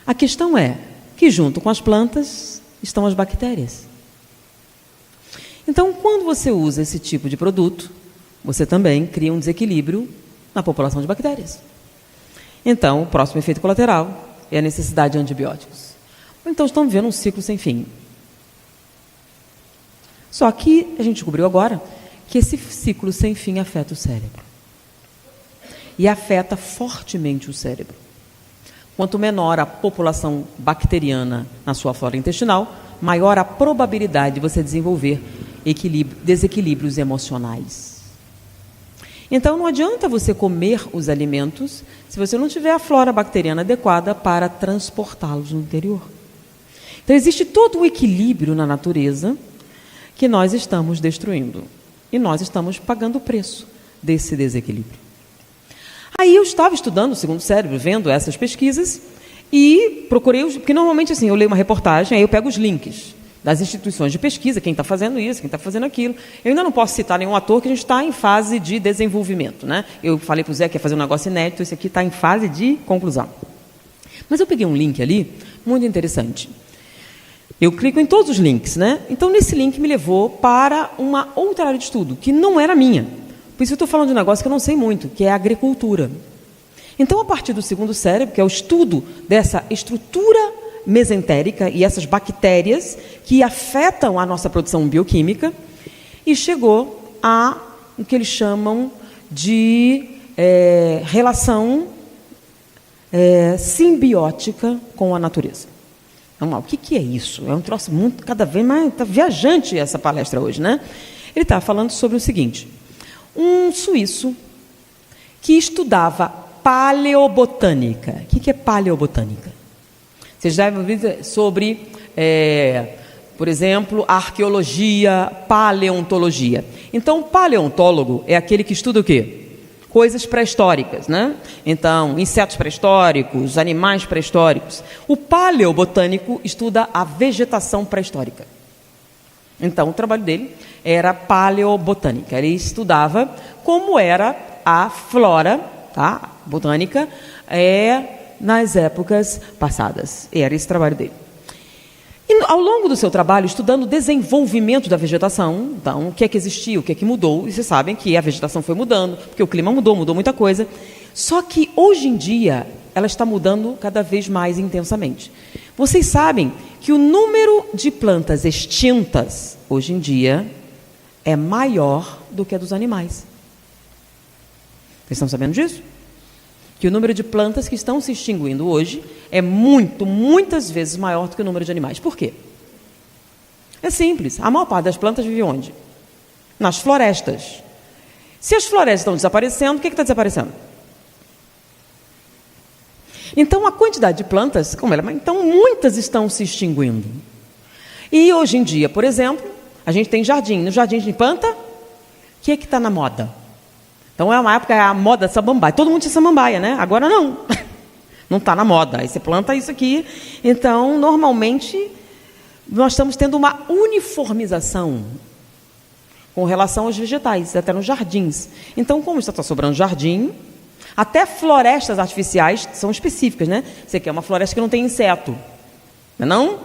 a questão é que junto com as plantas estão as bactérias. Então, quando você usa esse tipo de produto, você também cria um desequilíbrio na população de bactérias. Então, o próximo efeito colateral é a necessidade de antibióticos. Então, estamos vendo um ciclo sem fim. Só que a gente descobriu agora que esse ciclo sem fim afeta o cérebro. E afeta fortemente o cérebro. Quanto menor a população bacteriana na sua flora intestinal, maior a probabilidade de você desenvolver desequilíbrios emocionais. Então, não adianta você comer os alimentos se você não tiver a flora bacteriana adequada para transportá-los no interior. Então, existe todo um equilíbrio na natureza que nós estamos destruindo. E nós estamos pagando o preço desse desequilíbrio. Aí eu estava estudando o segundo cérebro, vendo essas pesquisas, e procurei, porque normalmente assim, eu leio uma reportagem, aí eu pego os links das instituições de pesquisa, quem está fazendo isso, quem está fazendo aquilo. Eu ainda não posso citar nenhum ator, que a gente está em fase de desenvolvimento, né? Eu falei para o Zé que ia fazer um negócio inédito, esse aqui está em fase de conclusão. Mas eu peguei um link ali, muito interessante. Eu clico em todos os links, né? Então, nesse link me levou para uma outra área de estudo, que não era minha. Por isso eu estou falando de um negócio que eu não sei muito, que é a agricultura. Então, a partir do segundo cérebro, que é o estudo dessa estrutura mesentérica e essas bactérias que afetam a nossa produção bioquímica, e chegou a o que eles chamam de relação simbiótica com a natureza. Vamos lá, o que é isso? É um troço muito, cada vez mais, está viajante essa palestra hoje, né? Ele está falando sobre o seguinte: um suíço que estudava paleobotânica. O que é paleobotânica? Vocês devem ouvir sobre, por exemplo, arqueologia, paleontologia. Então, o paleontólogo é aquele que estuda o quê? Coisas pré-históricas, né? Então, insetos pré-históricos, animais pré-históricos. O paleobotânico estuda a vegetação pré-histórica. Então, o trabalho dele era paleobotânica. Ele estudava como era a flora, tá, botânica, nas épocas passadas. E era esse o trabalho dele. E ao longo do seu trabalho, estudando o desenvolvimento da vegetação, então, o que é que existiu, o que é que mudou, e vocês sabem que a vegetação foi mudando, porque o clima mudou muita coisa. Só que, hoje em dia, ela está mudando cada vez mais intensamente. Vocês sabem que o número de plantas extintas, hoje em dia, é maior do que a dos animais. Vocês estão sabendo disso? Que o número de plantas que estão se extinguindo hoje é muitas vezes maior do que o número de animais. Por quê? É simples. A maior parte das plantas vive onde? Nas florestas. Se as florestas estão desaparecendo, o que está desaparecendo? Então, a quantidade de plantas, então muitas estão se extinguindo. E hoje em dia, por exemplo, a gente tem jardim. No jardim de planta, o que é que está na moda? Então, é uma época, a moda samambaia. Todo mundo tinha samambaia, né? Agora não. Não está na moda. Aí você planta isso aqui. Então, normalmente, nós estamos tendo uma uniformização com relação aos vegetais, até nos jardins. Então, como está sobrando jardim, até florestas artificiais são específicas, né? Você quer uma floresta que não tem inseto, não?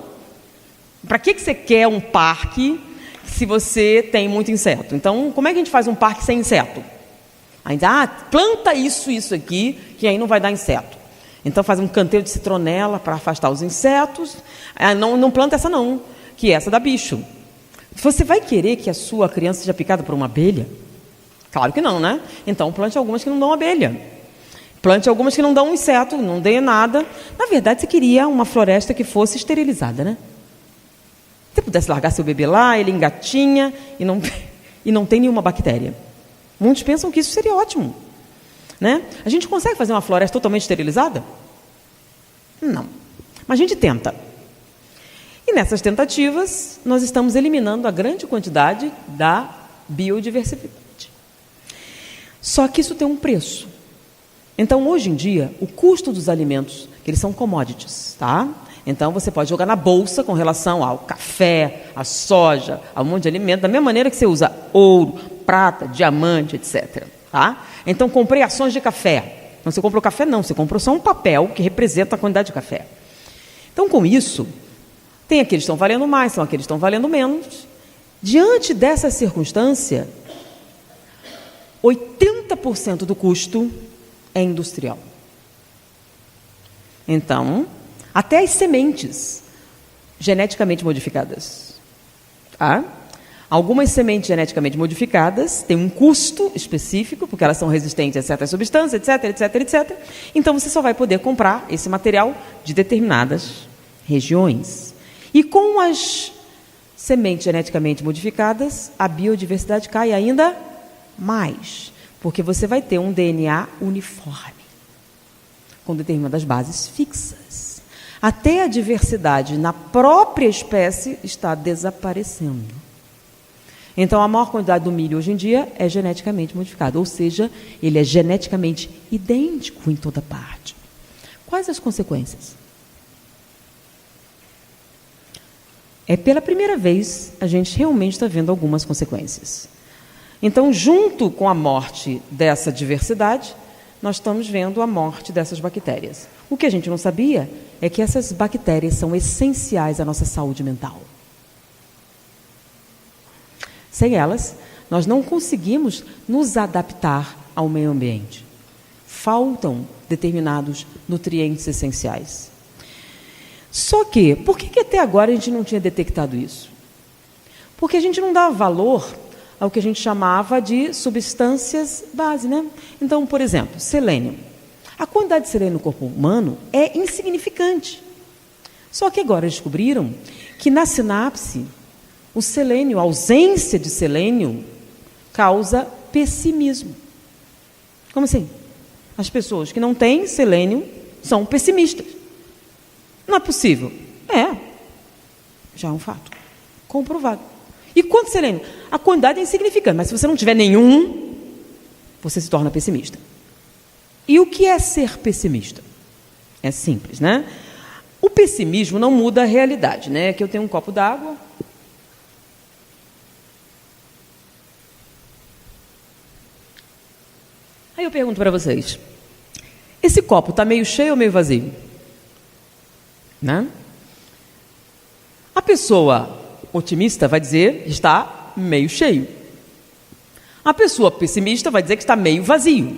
Para que você quer um parque se você tem muito inseto? Então, como é que a gente faz um parque sem inseto? Ainda, planta isso aqui, que aí não vai dar inseto. Então, faz um canteiro de citronela para afastar os insetos. Não planta essa não, que essa dá bicho. Você vai querer que a sua criança seja picada por uma abelha? Claro que não, né? Então, plante algumas que não dão abelha. Plante algumas que não dão inseto, não dê nada. Na verdade, você queria uma floresta que fosse esterilizada, né? Se você pudesse largar seu bebê lá, ele engatinha e não tem nenhuma bactéria. Muitos pensam que isso seria ótimo, né? A gente consegue fazer uma floresta totalmente esterilizada? Não. Mas a gente tenta. E nessas tentativas, nós estamos eliminando a grande quantidade da biodiversidade. Só que isso tem um preço. Então, hoje em dia, o custo dos alimentos, que eles são commodities, tá? Então, você pode jogar na bolsa com relação ao café, à soja, a um monte de alimento, da mesma maneira que você usa ouro, prata, diamante, etc. Tá? Então, comprei ações de café. Não, você comprou café? Não, você comprou só um papel que representa a quantidade de café. Então, com isso, tem aqueles que estão valendo mais, são aqueles que estão valendo menos. Diante dessa circunstância, 80% do custo é industrial. Então, até as sementes geneticamente modificadas. Tá? Algumas sementes geneticamente modificadas têm um custo específico, porque elas são resistentes a certas substâncias, etc. Então, você só vai poder comprar esse material de determinadas regiões. E com as sementes geneticamente modificadas, a biodiversidade cai ainda mais, porque você vai ter um DNA uniforme, com determinadas bases fixas. Até a diversidade na própria espécie está desaparecendo. Então, a maior quantidade do milho hoje em dia é geneticamente modificado, ou seja, ele é geneticamente idêntico em toda parte. Quais as consequências? Pela primeira vez, a gente realmente está vendo algumas consequências. Então, junto com a morte dessa diversidade, nós estamos vendo a morte dessas bactérias. O que a gente não sabia é que essas bactérias são essenciais à nossa saúde mental. Sem elas, nós não conseguimos nos adaptar ao meio ambiente. Faltam determinados nutrientes essenciais. Só que, por que até agora a gente não tinha detectado isso? Porque a gente não dava valor ao que a gente chamava de substâncias base, né? Então, por exemplo, selênio. A quantidade de selênio no corpo humano é insignificante. Só que agora descobriram que na sinapse, o selênio, a ausência de selênio, causa pessimismo. Como assim? As pessoas que não têm selênio são pessimistas. Não é possível? Já é um fato. Comprovado. E quanto selênio? A quantidade é insignificante, mas se você não tiver nenhum, você se torna pessimista. E o que é ser pessimista? É simples, né? O pessimismo não muda a realidade, né? Que eu tenho um copo d'água. Aí eu pergunto para vocês, Esse copo está meio cheio ou meio vazio? Né? A pessoa otimista vai dizer que está meio cheio. A pessoa pessimista vai dizer que está meio vazio.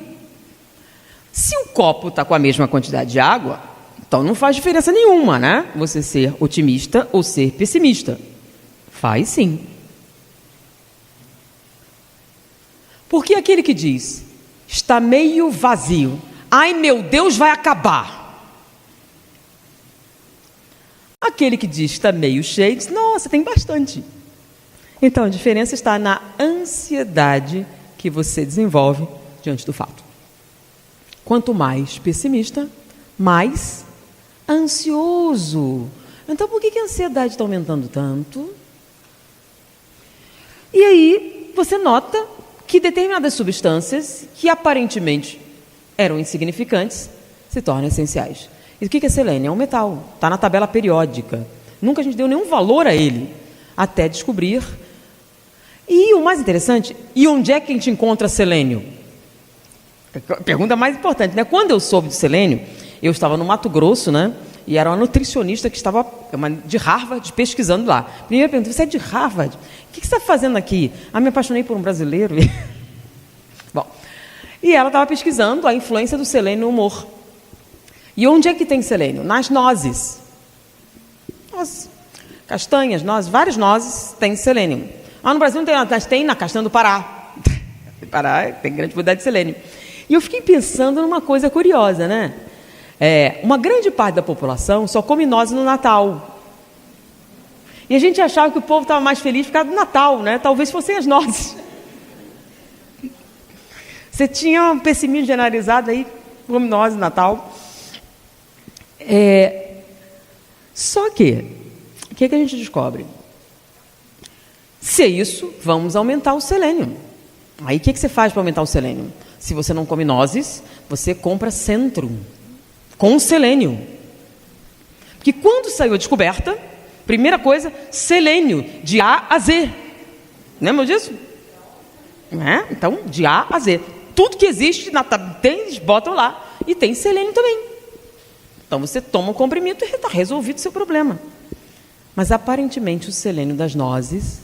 Se o copo está com a mesma quantidade de água, então não faz diferença nenhuma, né? Você ser otimista ou ser pessimista. Faz sim. Porque aquele que diz, está meio vazio, ai meu Deus, vai acabar. Aquele que diz, está meio cheio, diz, nossa, tem bastante. Então a diferença está na ansiedade que você desenvolve diante do fato. Quanto mais pessimista, mais ansioso. Então por que a ansiedade está aumentando tanto? E aí você nota que determinadas substâncias que aparentemente eram insignificantes se tornam essenciais. E o que é selênio? É um metal, está na tabela periódica. Nunca a gente deu nenhum valor a ele, até descobrir. E o mais interessante, e onde é que a gente encontra selênio? Pergunta mais importante, né? Quando eu soube do selênio, eu estava no Mato Grosso, né? E era uma nutricionista que estava de Harvard pesquisando lá. Primeira pergunta, você é de Harvard? O que você está fazendo aqui? Me apaixonei por um brasileiro. Bom, e ela estava pesquisando a influência do selênio no humor. E onde é que tem selênio? Nas nozes. Nozes. Castanhas, nozes, várias nozes têm selênio. No Brasil não tem nada, mas tem na castanha do Pará. Pará tem grande quantidade de selênio. E eu fiquei pensando numa coisa curiosa, né? Uma grande parte da população só come nozes no Natal. E a gente achava que o povo estava mais feliz por causa do Natal, né? Talvez fossem as nozes. Você tinha um pessimismo generalizado aí, come nozes no Natal. Só que, o que a gente descobre? Se é isso, vamos aumentar o selênio. Aí o que você faz para aumentar o selênio? Se você não come nozes, você compra Centrum, com selênio. Porque quando saiu a descoberta, primeira coisa, selênio, de A a Z. Lembra disso? Então, de A a Z. Tudo que existe, eles botam lá. E tem selênio também. Então, você toma um comprimido e está resolvido o seu problema. Mas, aparentemente, o selênio das nozes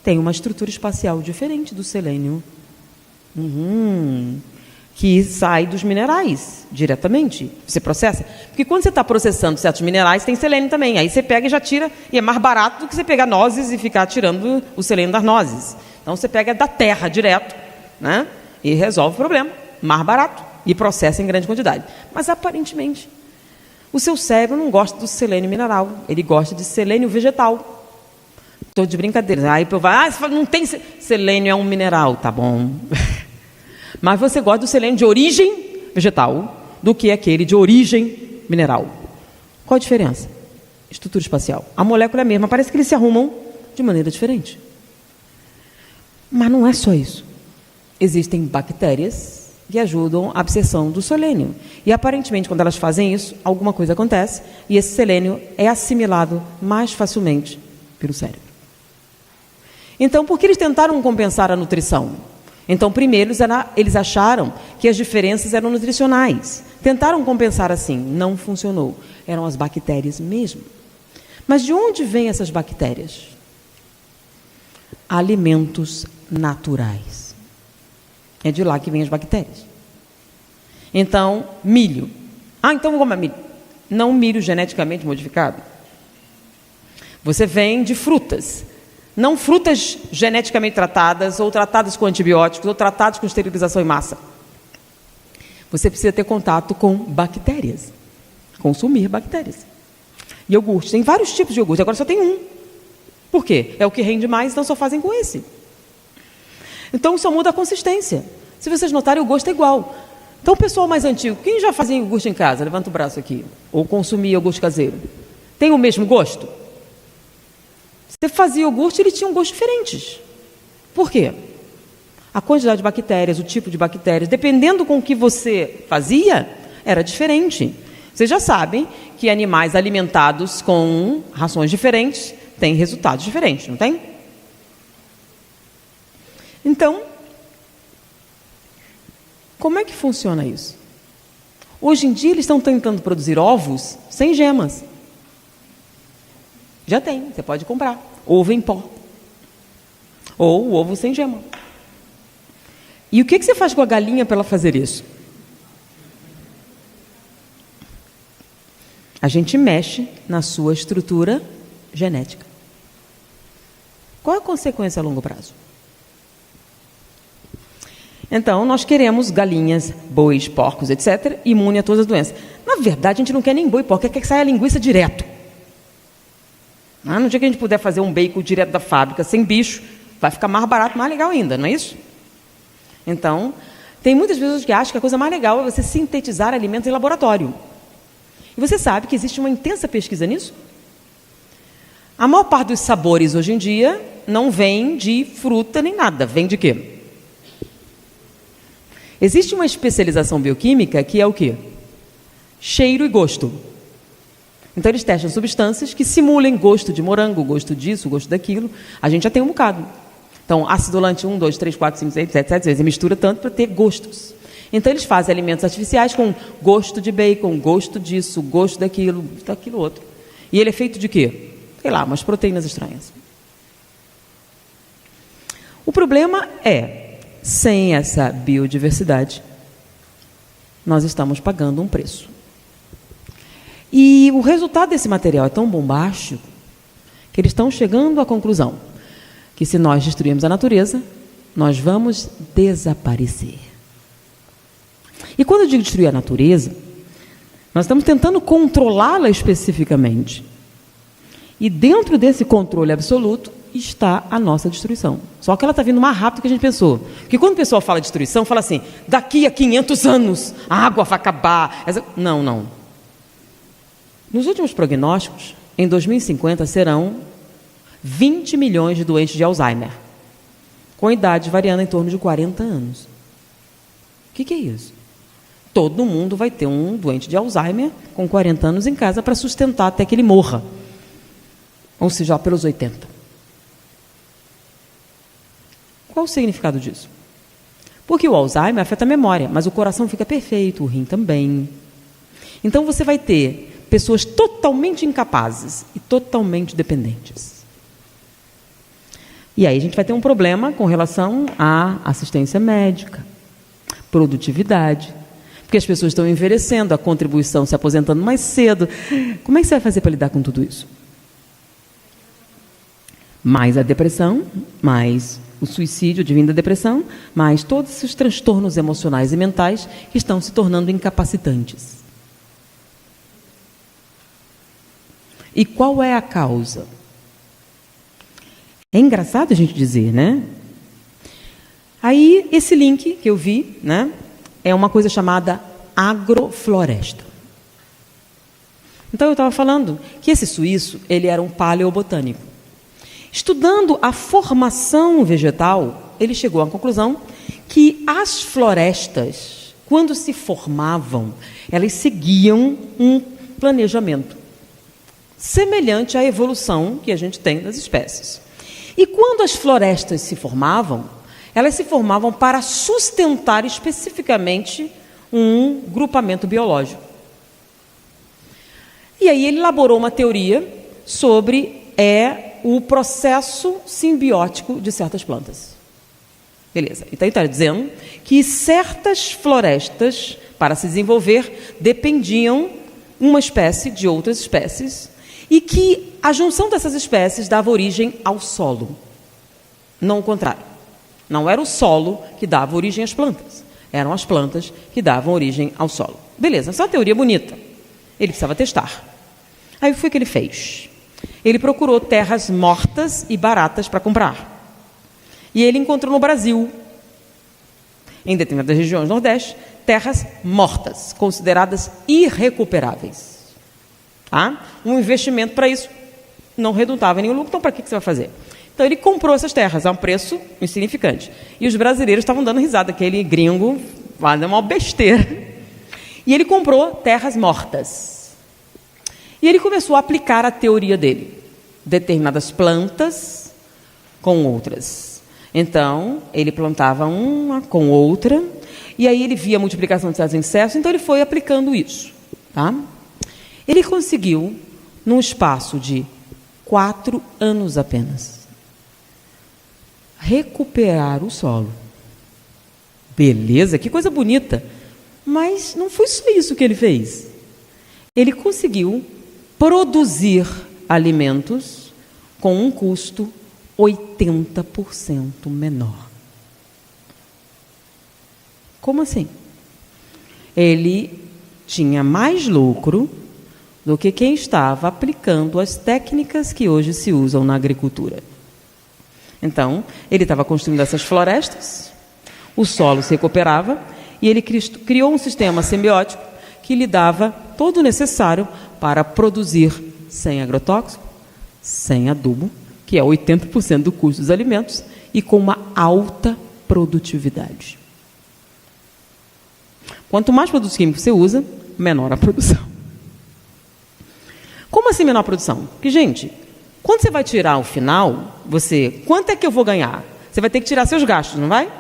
tem uma estrutura espacial diferente do selênio que sai dos minerais diretamente. Você processa. Porque quando você está processando certos minerais, tem selênio também. Aí você pega e já tira, e é mais barato do que você pegar nozes e ficar tirando o selênio das nozes. Então, você pega da terra direto, né? E resolve o problema. Mais barato. E processa em grande quantidade. Mas, aparentemente, o seu cérebro não gosta do selênio mineral. Ele gosta de selênio vegetal. Estou de brincadeira. Aí eu falo, não tem selênio, é um mineral. Tá bom. Mas você gosta do selênio de origem vegetal do que aquele de origem mineral. Qual a diferença? Estrutura espacial. A molécula é a mesma, parece que eles se arrumam de maneira diferente. Mas não é só isso. Existem bactérias que ajudam a absorção do selênio. E aparentemente, quando elas fazem isso, alguma coisa acontece e esse selênio é assimilado mais facilmente pelo cérebro. Então, por que eles tentaram compensar a nutrição? Então, primeiro, eles acharam que as diferenças eram nutricionais. Tentaram compensar assim, não funcionou. Eram as bactérias mesmo. Mas de onde vêm essas bactérias? Alimentos naturais. É de lá que vêm as bactérias. Então, milho. Então vou comer milho. Não milho geneticamente modificado. Você vem de frutas. Não frutas geneticamente tratadas, ou tratadas com antibióticos, ou tratadas com esterilização em massa. Você precisa ter contato com bactérias. Consumir bactérias. Iogurte. Tem vários tipos de iogurte, agora só tem um. Por quê? É o que rende mais, então só fazem com esse. Então só muda a consistência. Se vocês notarem, o gosto é igual. Então o pessoal mais antigo, quem já fazia iogurte em casa? Levanta o braço aqui. Ou consumia iogurte caseiro. Tem o mesmo gosto? Você fazia iogurte, ele tinha um gosto diferente. Por quê? A quantidade de bactérias, o tipo de bactérias, dependendo com o que você fazia, era diferente. Vocês já sabem que animais alimentados com rações diferentes têm resultados diferentes, não tem? Então, como é que funciona isso? Hoje em dia eles estão tentando produzir ovos sem gemas. Já tem, você pode comprar. Ovo em pó. Ou ovo sem gema. E o que você faz com a galinha para ela fazer isso? A gente mexe na sua estrutura genética. Qual é a consequência a longo prazo? Então, nós queremos galinhas, bois, porcos, etc., imune a todas as doenças. Na verdade, a gente não quer nem boi e porco, quer que saia a linguiça direto. No dia que a gente puder fazer um bacon direto da fábrica, sem bicho, vai ficar mais barato, mais legal ainda, não é isso? Então, tem muitas pessoas que acham que a coisa mais legal é você sintetizar alimentos em laboratório. E você sabe que existe uma intensa pesquisa nisso? A maior parte dos sabores hoje em dia não vem de fruta nem nada, vem de quê? Existe uma especialização bioquímica que é o quê? Cheiro e gosto. Então eles testam substâncias que simulem gosto de morango, gosto disso, gosto daquilo. A gente já tem um bocado. Então, acidulante 1, 2, 3, 4, 5, 6, 7, 7 vezes. E mistura tanto para ter gostos. Então eles fazem alimentos artificiais com gosto de bacon, gosto disso, gosto daquilo outro. E ele é feito de quê? Sei lá, umas proteínas estranhas. O problema é, sem essa biodiversidade, nós estamos pagando um preço. E o resultado desse material é tão bombástico que eles estão chegando à conclusão que se nós destruirmos a natureza, nós vamos desaparecer. E quando eu digo destruir a natureza, nós estamos tentando controlá-la especificamente. E dentro desse controle absoluto está a nossa destruição. Só que ela está vindo mais rápido do que a gente pensou. Porque quando o pessoal fala de destruição, fala assim, daqui a 500 anos a água vai acabar. Não. Nos últimos prognósticos, em 2050 serão 20 milhões de doentes de Alzheimer, com idade variando em torno de 40 anos. O que é isso? Todo mundo vai ter um doente de Alzheimer com 40 anos em casa para sustentar até que ele morra. Ou seja, lá pelos 80. Qual o significado disso? Porque o Alzheimer afeta a memória, mas o coração fica perfeito, o rim também. Então você vai ter pessoas totalmente incapazes e totalmente dependentes. E aí a gente vai ter um problema com relação à assistência médica, produtividade, porque as pessoas estão envelhecendo, a contribuição se aposentando mais cedo. Como é que você vai fazer para lidar com tudo isso? Mais a depressão, mais o suicídio advindo da depressão, mais todos esses transtornos emocionais e mentais que estão se tornando incapacitantes. E qual é a causa? É engraçado a gente dizer, né? Aí, esse link que eu vi, né, é uma coisa chamada agrofloresta. Então, eu estava falando que esse suíço, ele era um paleobotânico. Estudando a formação vegetal, ele chegou à conclusão que as florestas, quando se formavam, elas seguiam um planejamento semelhante à evolução que a gente tem das espécies. E quando as florestas se formavam, elas se formavam para sustentar especificamente um grupamento biológico. E aí ele elaborou uma teoria sobre o processo simbiótico de certas plantas. Beleza. Então ele está dizendo que certas florestas, para se desenvolver, dependiam uma espécie de outras espécies e que a junção dessas espécies dava origem ao solo. Não o contrário. Não era o solo que dava origem às plantas. Eram as plantas que davam origem ao solo. Beleza, essa é uma teoria bonita. Ele precisava testar. Aí o que foi que ele fez? Ele procurou terras mortas e baratas para comprar. E ele encontrou no Brasil, em determinadas regiões do Nordeste, terras mortas, consideradas irrecuperáveis. Tá? Um investimento para isso não redundava em nenhum lucro, então para que você vai fazer? Então ele comprou essas terras a um preço insignificante. E os brasileiros estavam dando risada, aquele gringo faz uma besteira. E ele comprou terras mortas. E ele começou a aplicar a teoria dele. Determinadas plantas com outras. Então, ele plantava uma com outra E aí ele via a multiplicação de certos insetos, então ele foi aplicando isso. Tá? Ele conseguiu, num espaço de 4 anos apenas, recuperar o solo. Beleza, que coisa bonita. Mas não foi só isso que ele fez. Ele conseguiu produzir alimentos com um custo 80% menor. Como assim? Ele tinha mais lucro do que quem estava aplicando as técnicas que hoje se usam na agricultura. Então, ele estava construindo essas florestas, o solo se recuperava e ele criou um sistema simbiótico que lhe dava todo o necessário para produzir sem agrotóxico, sem adubo, que é 80% do custo dos alimentos, e com uma alta produtividade. Quanto mais produtos químicos você usa, menor a produção. Como assim menor a produção? Porque, gente, quando você vai tirar o final, quanto é que eu vou ganhar? Você vai ter que tirar seus gastos, não vai?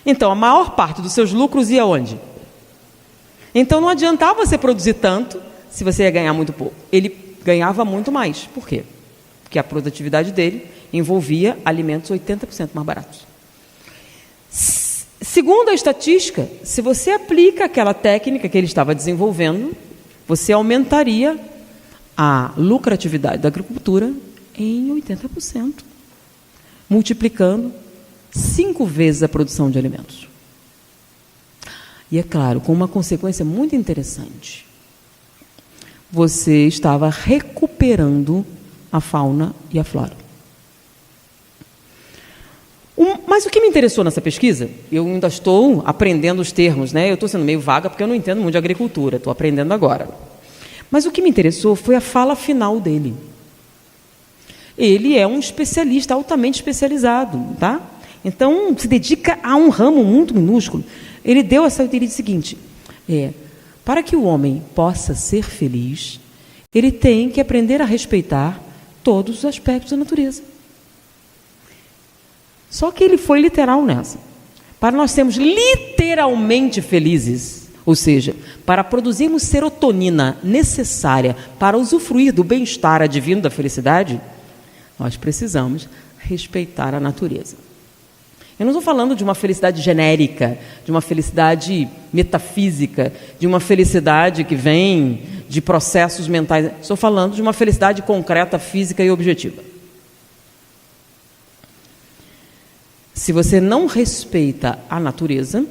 Então, a maior parte dos seus lucros ia onde? Então, não adiantava você produzir tanto se você ia ganhar muito pouco. Ele ganhava muito mais. Por quê? Porque a produtividade dele envolvia alimentos 80% mais baratos. Segundo a estatística, se você aplica aquela técnica que ele estava desenvolvendo, você aumentaria a lucratividade da agricultura em 80%, multiplicando 5 vezes a produção de alimentos. E é claro, com uma consequência muito interessante. Você estava recuperando a fauna e a flora. Mas o que me interessou nessa pesquisa, eu ainda estou aprendendo os termos, né? Eu estou sendo meio vaga porque eu não entendo muito de agricultura, estou aprendendo agora. Mas o que me interessou foi a fala final dele. Ele é um especialista, altamente especializado, tá? Então, se dedica a um ramo muito minúsculo. Ele deu essa ideia seguinte, para que o homem possa ser feliz, ele tem que aprender a respeitar todos os aspectos da natureza. Só que ele foi literal nessa. Para nós sermos literalmente felizes, ou seja, para produzirmos serotonina necessária para usufruir do bem-estar advindo da felicidade, nós precisamos respeitar a natureza. Eu não estou falando de uma felicidade genérica, de uma felicidade metafísica, de uma felicidade que vem de processos mentais. Estou falando de uma felicidade concreta, física e objetiva. Se você não respeita a natureza,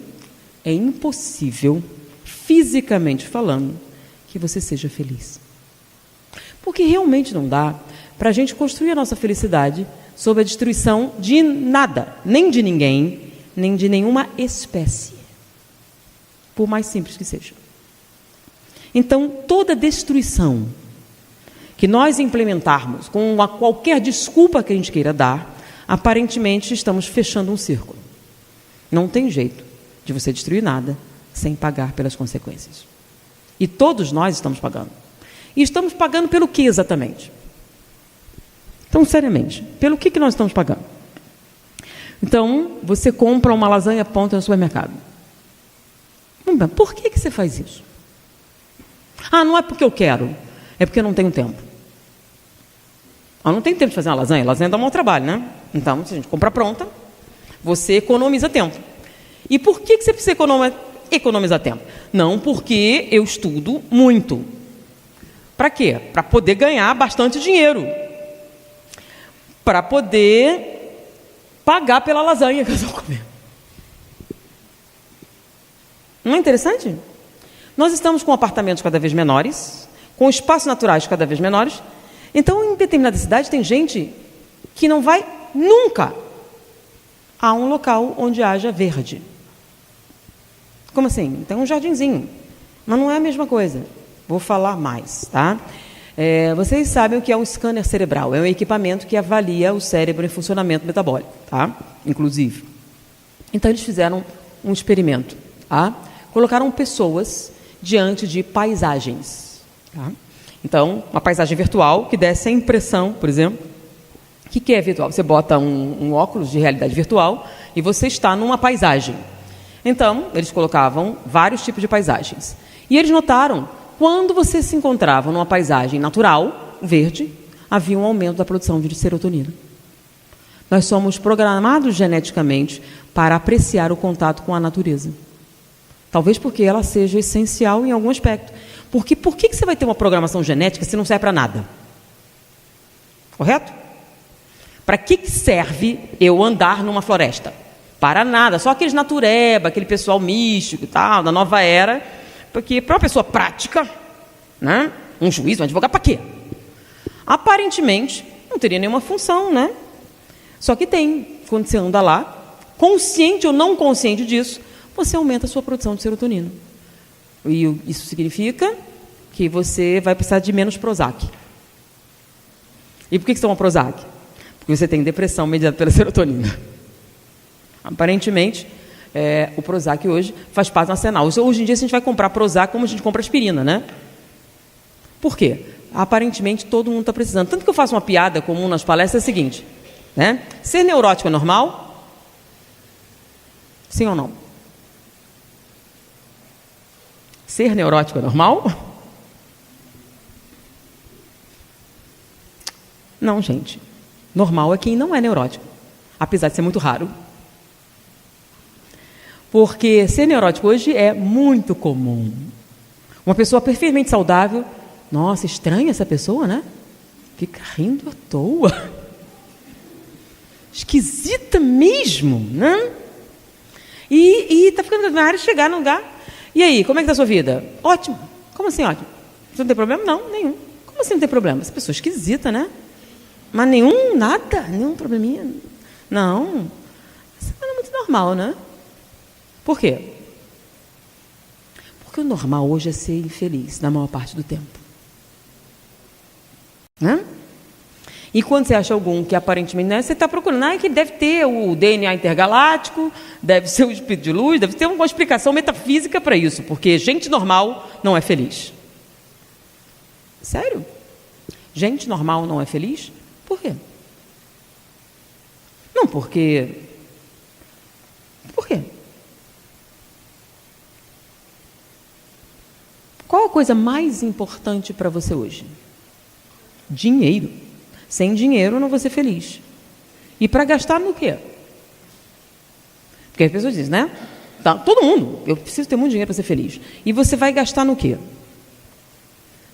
é impossível, fisicamente falando, que você seja feliz. Porque realmente não dá para a gente construir a nossa felicidade sob a destruição de nada, nem de ninguém, nem de nenhuma espécie, por mais simples que seja. Então, toda destruição que nós implementarmos com qualquer desculpa que a gente queira dar, aparentemente estamos fechando um círculo. Não tem jeito de você destruir nada sem pagar pelas consequências. E todos nós estamos pagando. E estamos pagando pelo que exatamente? Então, seriamente, pelo que nós estamos pagando? Então, você compra uma lasanha pronta no supermercado. Por que você faz isso? Não é porque eu quero, é porque eu não tenho tempo. Eu não tenho tempo de fazer uma lasanha. Lasanha dá um mau trabalho, né? Então, se a gente compra pronta, você economiza tempo. E por que você precisa economizar tempo? Não porque eu estudo muito. Para quê? Para poder ganhar bastante dinheiro. Para poder pagar pela lasanha que eu estou comendo. Não é interessante? Nós estamos com apartamentos cada vez menores, com espaços naturais cada vez menores. Então, em determinada cidade, tem gente que não vai nunca a um local onde haja verde. Como assim? Tem um jardinzinho, mas não é a mesma coisa. Vou falar mais, tá? Vocês sabem o que é um scanner cerebral. É um equipamento que avalia o cérebro em funcionamento metabólico, tá? Inclusive. Então, eles fizeram um experimento, tá? Colocaram pessoas diante de paisagens, tá? Então, uma paisagem virtual que desse a impressão, por exemplo, o que é virtual? Você bota um óculos de realidade virtual e você está numa paisagem. Então, eles colocavam vários tipos de paisagens. E eles notaram, quando você se encontrava numa paisagem natural, verde, havia um aumento da produção de serotonina. Nós somos programados geneticamente para apreciar o contato com a natureza. Talvez porque ela seja essencial em algum aspecto. Porque por que você vai ter uma programação genética se não serve para nada? Correto? Para que serve eu andar numa floresta? Para nada. Só aqueles natureba, aquele pessoal místico e tal, da nova era. Porque para uma pessoa prática, né? Um juiz, um advogado, para quê? Aparentemente, não teria nenhuma função, né? Só que tem. Quando você anda lá, consciente ou não consciente disso, você aumenta a sua produção de serotonina. E isso significa que você vai precisar de menos Prozac. E por que você toma Prozac? Porque você tem depressão mediada pela serotonina. Aparentemente, o Prozac hoje faz parte do arsenal. Hoje em dia, a gente vai comprar Prozac como a gente compra aspirina, né? Por quê? Aparentemente, todo mundo está precisando. Tanto que eu faço uma piada comum nas palestras, é o seguinte, né? Ser neurótico é normal? Sim ou não? Ser neurótico é normal? Não, gente. Normal é quem não é neurótico, apesar de ser muito raro. Porque ser neurótico hoje é muito comum. Uma pessoa perfeitamente saudável, nossa, estranha essa pessoa, né? Fica rindo à toa. Esquisita mesmo, né? E tá ficando na área de chegar no lugar. E aí, como é que tá a sua vida? Ótimo. Como assim ótimo? Você não tem problema? Não, nenhum. Como assim não tem problema? Essa pessoa é esquisita, né? Mas nenhum probleminha. Não. Isso é muito normal, né? Por quê? Porque o normal hoje é ser infeliz, na maior parte do tempo. Né? E quando você acha algum que aparentemente não é, você está procurando, que deve ter o DNA intergaláctico, deve ser o espírito de luz, deve ter uma explicação metafísica para isso, porque gente normal não é feliz. Sério? Gente normal não é feliz? Por quê? Não, porque... Por quê? Qual a coisa mais importante para você hoje? Dinheiro. Sem dinheiro eu não vou ser feliz. E para gastar no quê? Porque as pessoas dizem, né? Tá, todo mundo, eu preciso ter muito dinheiro para ser feliz. E você vai gastar no quê?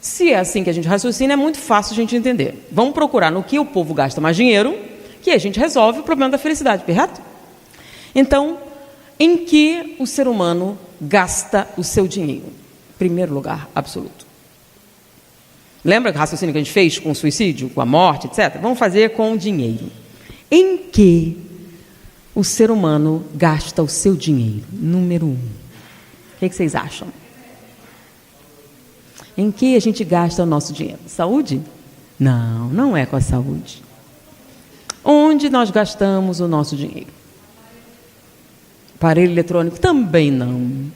Se é assim que a gente raciocina, é muito fácil a gente entender. Vamos procurar no que o povo gasta mais dinheiro, que a gente resolve o problema da felicidade, correto? Então, em que o ser humano gasta o seu dinheiro? Primeiro lugar, absoluto. Lembra o raciocínio que a gente fez com o suicídio, com a morte, etc? Vamos fazer com o dinheiro. Em que o ser humano gasta o seu dinheiro? Número 1. O que vocês acham? Em que a gente gasta o nosso dinheiro? Saúde? Não, não é com a saúde. Onde nós gastamos o nosso dinheiro? Aparelho eletrônico? Também não.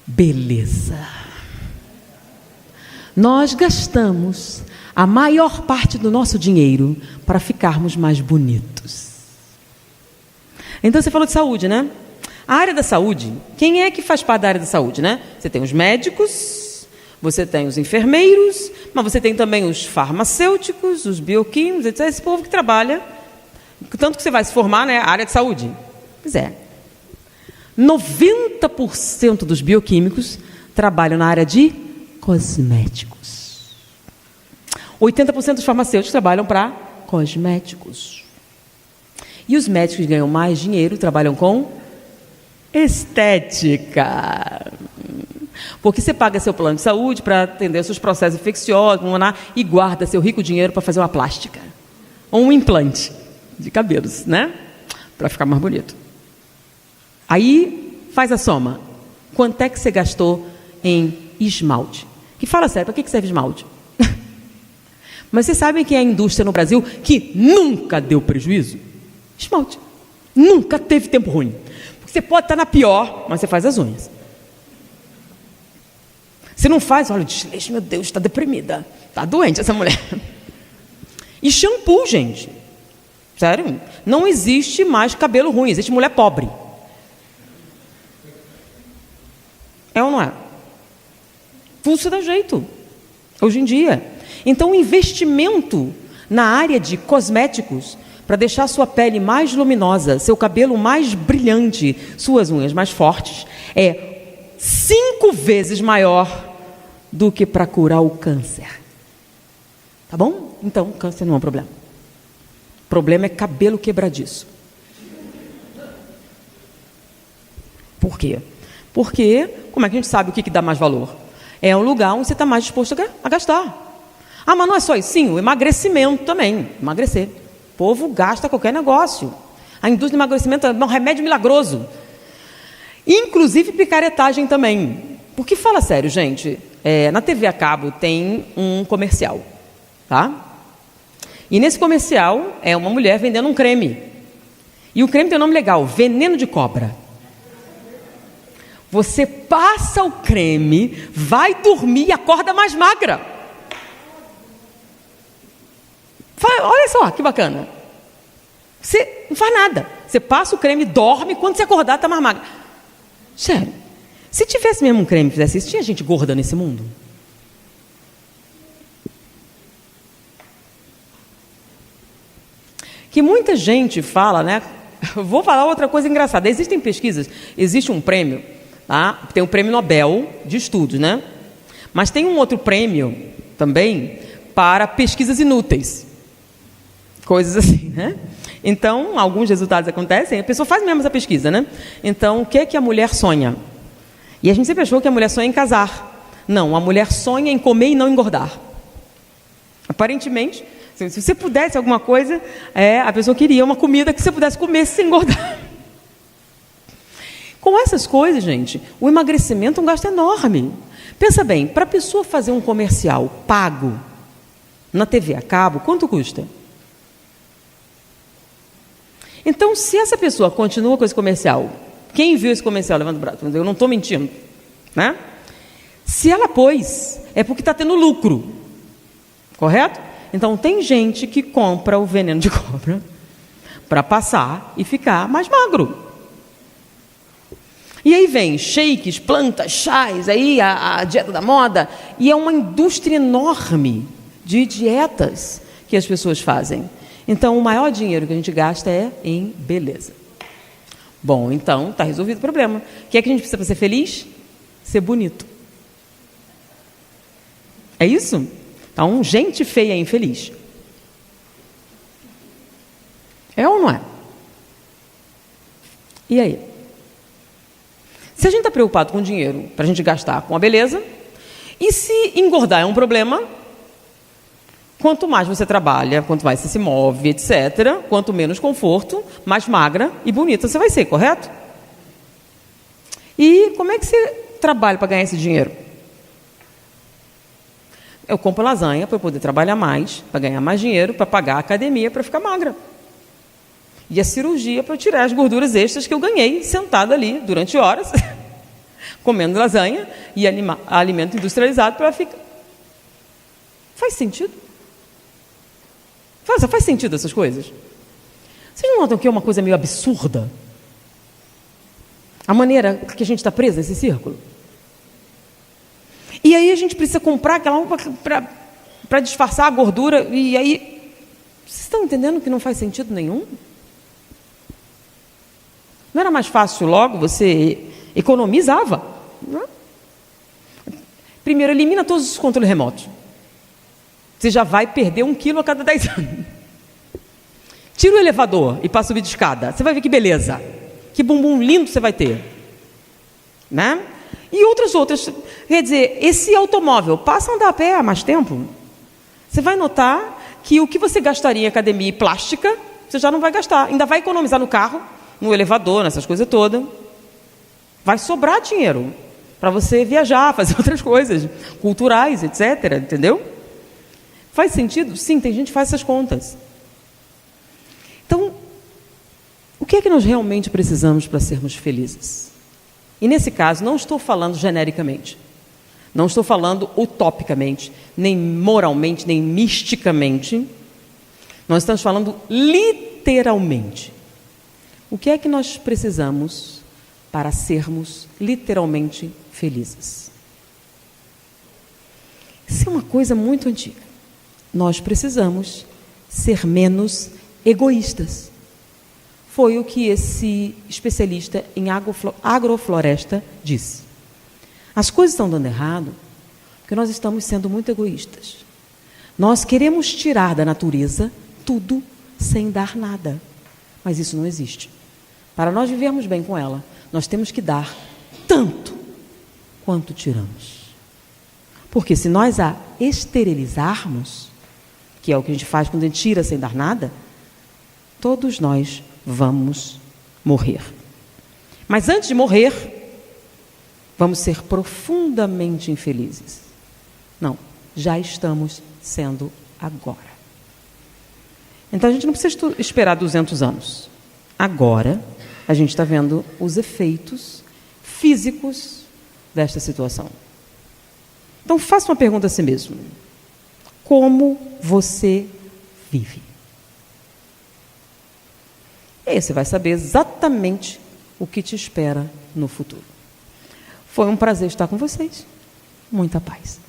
Beleza. Nós gastamos a maior parte do nosso dinheiro para ficarmos mais bonitos. Então você falou de saúde, né? A área da saúde, quem é que faz parte da área da saúde, né? Você tem os médicos, você tem os enfermeiros, mas você tem também os farmacêuticos, os bioquímicos, etc. Esse povo que trabalha, tanto que você vai se formar, né? A área de saúde. Pois é. 90% dos bioquímicos trabalham na área de cosméticos. 80% dos farmacêuticos trabalham para cosméticos. E os médicos que ganham mais dinheiro trabalham com estética. Porque você paga seu plano de saúde para atender seus processos infecciosos, e guarda seu rico dinheiro para fazer uma plástica. Ou um implante de cabelos, né? Para ficar mais bonito. Aí, faz a soma. Quanto é que você gastou em esmalte? Que fala sério, para que serve esmalte? Mas vocês sabem que é a indústria no Brasil que nunca deu prejuízo? Esmalte. Nunca teve tempo ruim. Porque você pode estar na pior, mas você faz as unhas. Você não faz, olha, desleixo, meu Deus, está deprimida. Está doente essa mulher. E shampoo, gente. Sério, não existe mais cabelo ruim, existe mulher pobre. É ou não é? Pulso dá jeito, hoje em dia. Então, o investimento na área de cosméticos, para deixar sua pele mais luminosa, seu cabelo mais brilhante, suas unhas mais fortes, é 5 vezes maior do que para curar o câncer. Tá bom? Então, câncer não é um problema. O problema é cabelo quebradiço. Por quê? Porque, como é que a gente sabe o que dá mais valor? É um lugar onde você está mais disposto a gastar. Ah, mas não é só isso? Sim, o emagrecimento também. Emagrecer. O povo gasta qualquer negócio. A indústria do emagrecimento é um remédio milagroso. Inclusive picaretagem também. Porque fala sério, gente, na TV a cabo tem um comercial, tá? E nesse comercial é uma mulher vendendo um creme. E o creme tem um nome legal, veneno de cobra. Você passa o creme, vai dormir e acorda mais magra. Olha só, que bacana. Você não faz nada. Você passa o creme, dorme, quando você acordar está mais magra. Sério, se tivesse mesmo um creme que fizesse isso, tinha gente gorda nesse mundo? Que muita gente fala, né? Vou falar outra coisa engraçada. Existem pesquisas, existe um prêmio, tá? Tem o prêmio Nobel de estudos, né? Mas tem um outro prêmio também para pesquisas inúteis. Coisas assim, né? Então, alguns resultados acontecem, a pessoa faz mesmo essa pesquisa, né? Então, o que é que a mulher sonha? E a gente sempre achou que a mulher sonha em casar. Não, a mulher sonha em comer e não engordar. Aparentemente, se você pudesse alguma coisa, a pessoa queria uma comida que você pudesse comer sem engordar. Com essas coisas, gente, o emagrecimento é um gasto enorme. Pensa bem, para a pessoa fazer um comercial pago na TV a cabo, quanto custa? Então, se essa pessoa continua com esse comercial, quem viu esse comercial, levanta o braço, eu não estou mentindo, né? Se ela pôs, é porque está tendo lucro, correto? Então, tem gente que compra o veneno de cobra para passar e ficar mais magro. E aí vem shakes, plantas, chás, aí a dieta da moda, e é uma indústria enorme de dietas que as pessoas fazem. Então, o maior dinheiro que a gente gasta é em beleza. Bom, então, está resolvido o problema. O que é que a gente precisa para ser feliz? Ser bonito. É isso? Então, gente feia é infeliz. É ou não é? E aí? Se a gente está preocupado com dinheiro para a gente gastar com a beleza, e se engordar é um problema, quanto mais você trabalha, quanto mais você se move, etc., quanto menos conforto, mais magra e bonita você vai ser, correto? E como é que você trabalha para ganhar esse dinheiro? Eu compro lasanha para eu poder trabalhar mais, para ganhar mais dinheiro, para pagar a academia, para ficar magra. E a cirurgia para eu tirar as gorduras extras que eu ganhei sentada ali durante horas, comendo lasanha e alimento industrializado para ficar... Faz sentido? Faz sentido essas coisas? Vocês não notam que é uma coisa meio absurda? A maneira que a gente está presa nesse círculo? E aí a gente precisa comprar aquela roupa para disfarçar a gordura, e aí... Vocês estão entendendo que não faz sentido nenhum? Não era mais fácil logo, você economizava? Não? Primeiro, elimina todos os controles remotos. Você já vai perder 1 quilo a cada 10 anos. Tira o elevador e passa subir de escada. Você vai ver que beleza. Que bumbum lindo você vai ter. Né? E outras. Quer dizer, esse automóvel passa a andar a pé há mais tempo. Você vai notar que o que você gastaria em academia e plástica, você já não vai gastar. Ainda vai economizar no carro, no elevador, nessas coisas todas. Vai sobrar dinheiro para você viajar, fazer outras coisas culturais, etc. Entendeu? Faz sentido? Sim, tem gente que faz essas contas. Então, o que é que nós realmente precisamos para sermos felizes? E nesse caso, não estou falando genericamente. Não estou falando utopicamente, nem moralmente, nem misticamente. Nós estamos falando literalmente. O que é que nós precisamos para sermos literalmente felizes. Isso é uma coisa muito antiga. Nós precisamos ser menos egoístas. Foi o que esse especialista em agrofloresta disse. As coisas estão dando errado porque nós estamos sendo muito egoístas. Nós queremos tirar da natureza tudo sem dar nada. Mas isso não existe. Para nós vivermos bem com ela, nós temos que dar tanto quanto tiramos. Porque se nós a esterilizarmos, que é o que a gente faz quando a gente tira sem dar nada, todos nós vamos morrer. Mas antes de morrer, vamos ser profundamente infelizes. Não, já estamos sendo agora. Então a gente não precisa esperar 200 anos. Agora, a gente está vendo os efeitos físicos desta situação. Então faça uma pergunta a si mesmo. Como você vive? E aí você vai saber exatamente o que te espera no futuro. Foi um prazer estar com vocês. Muita paz.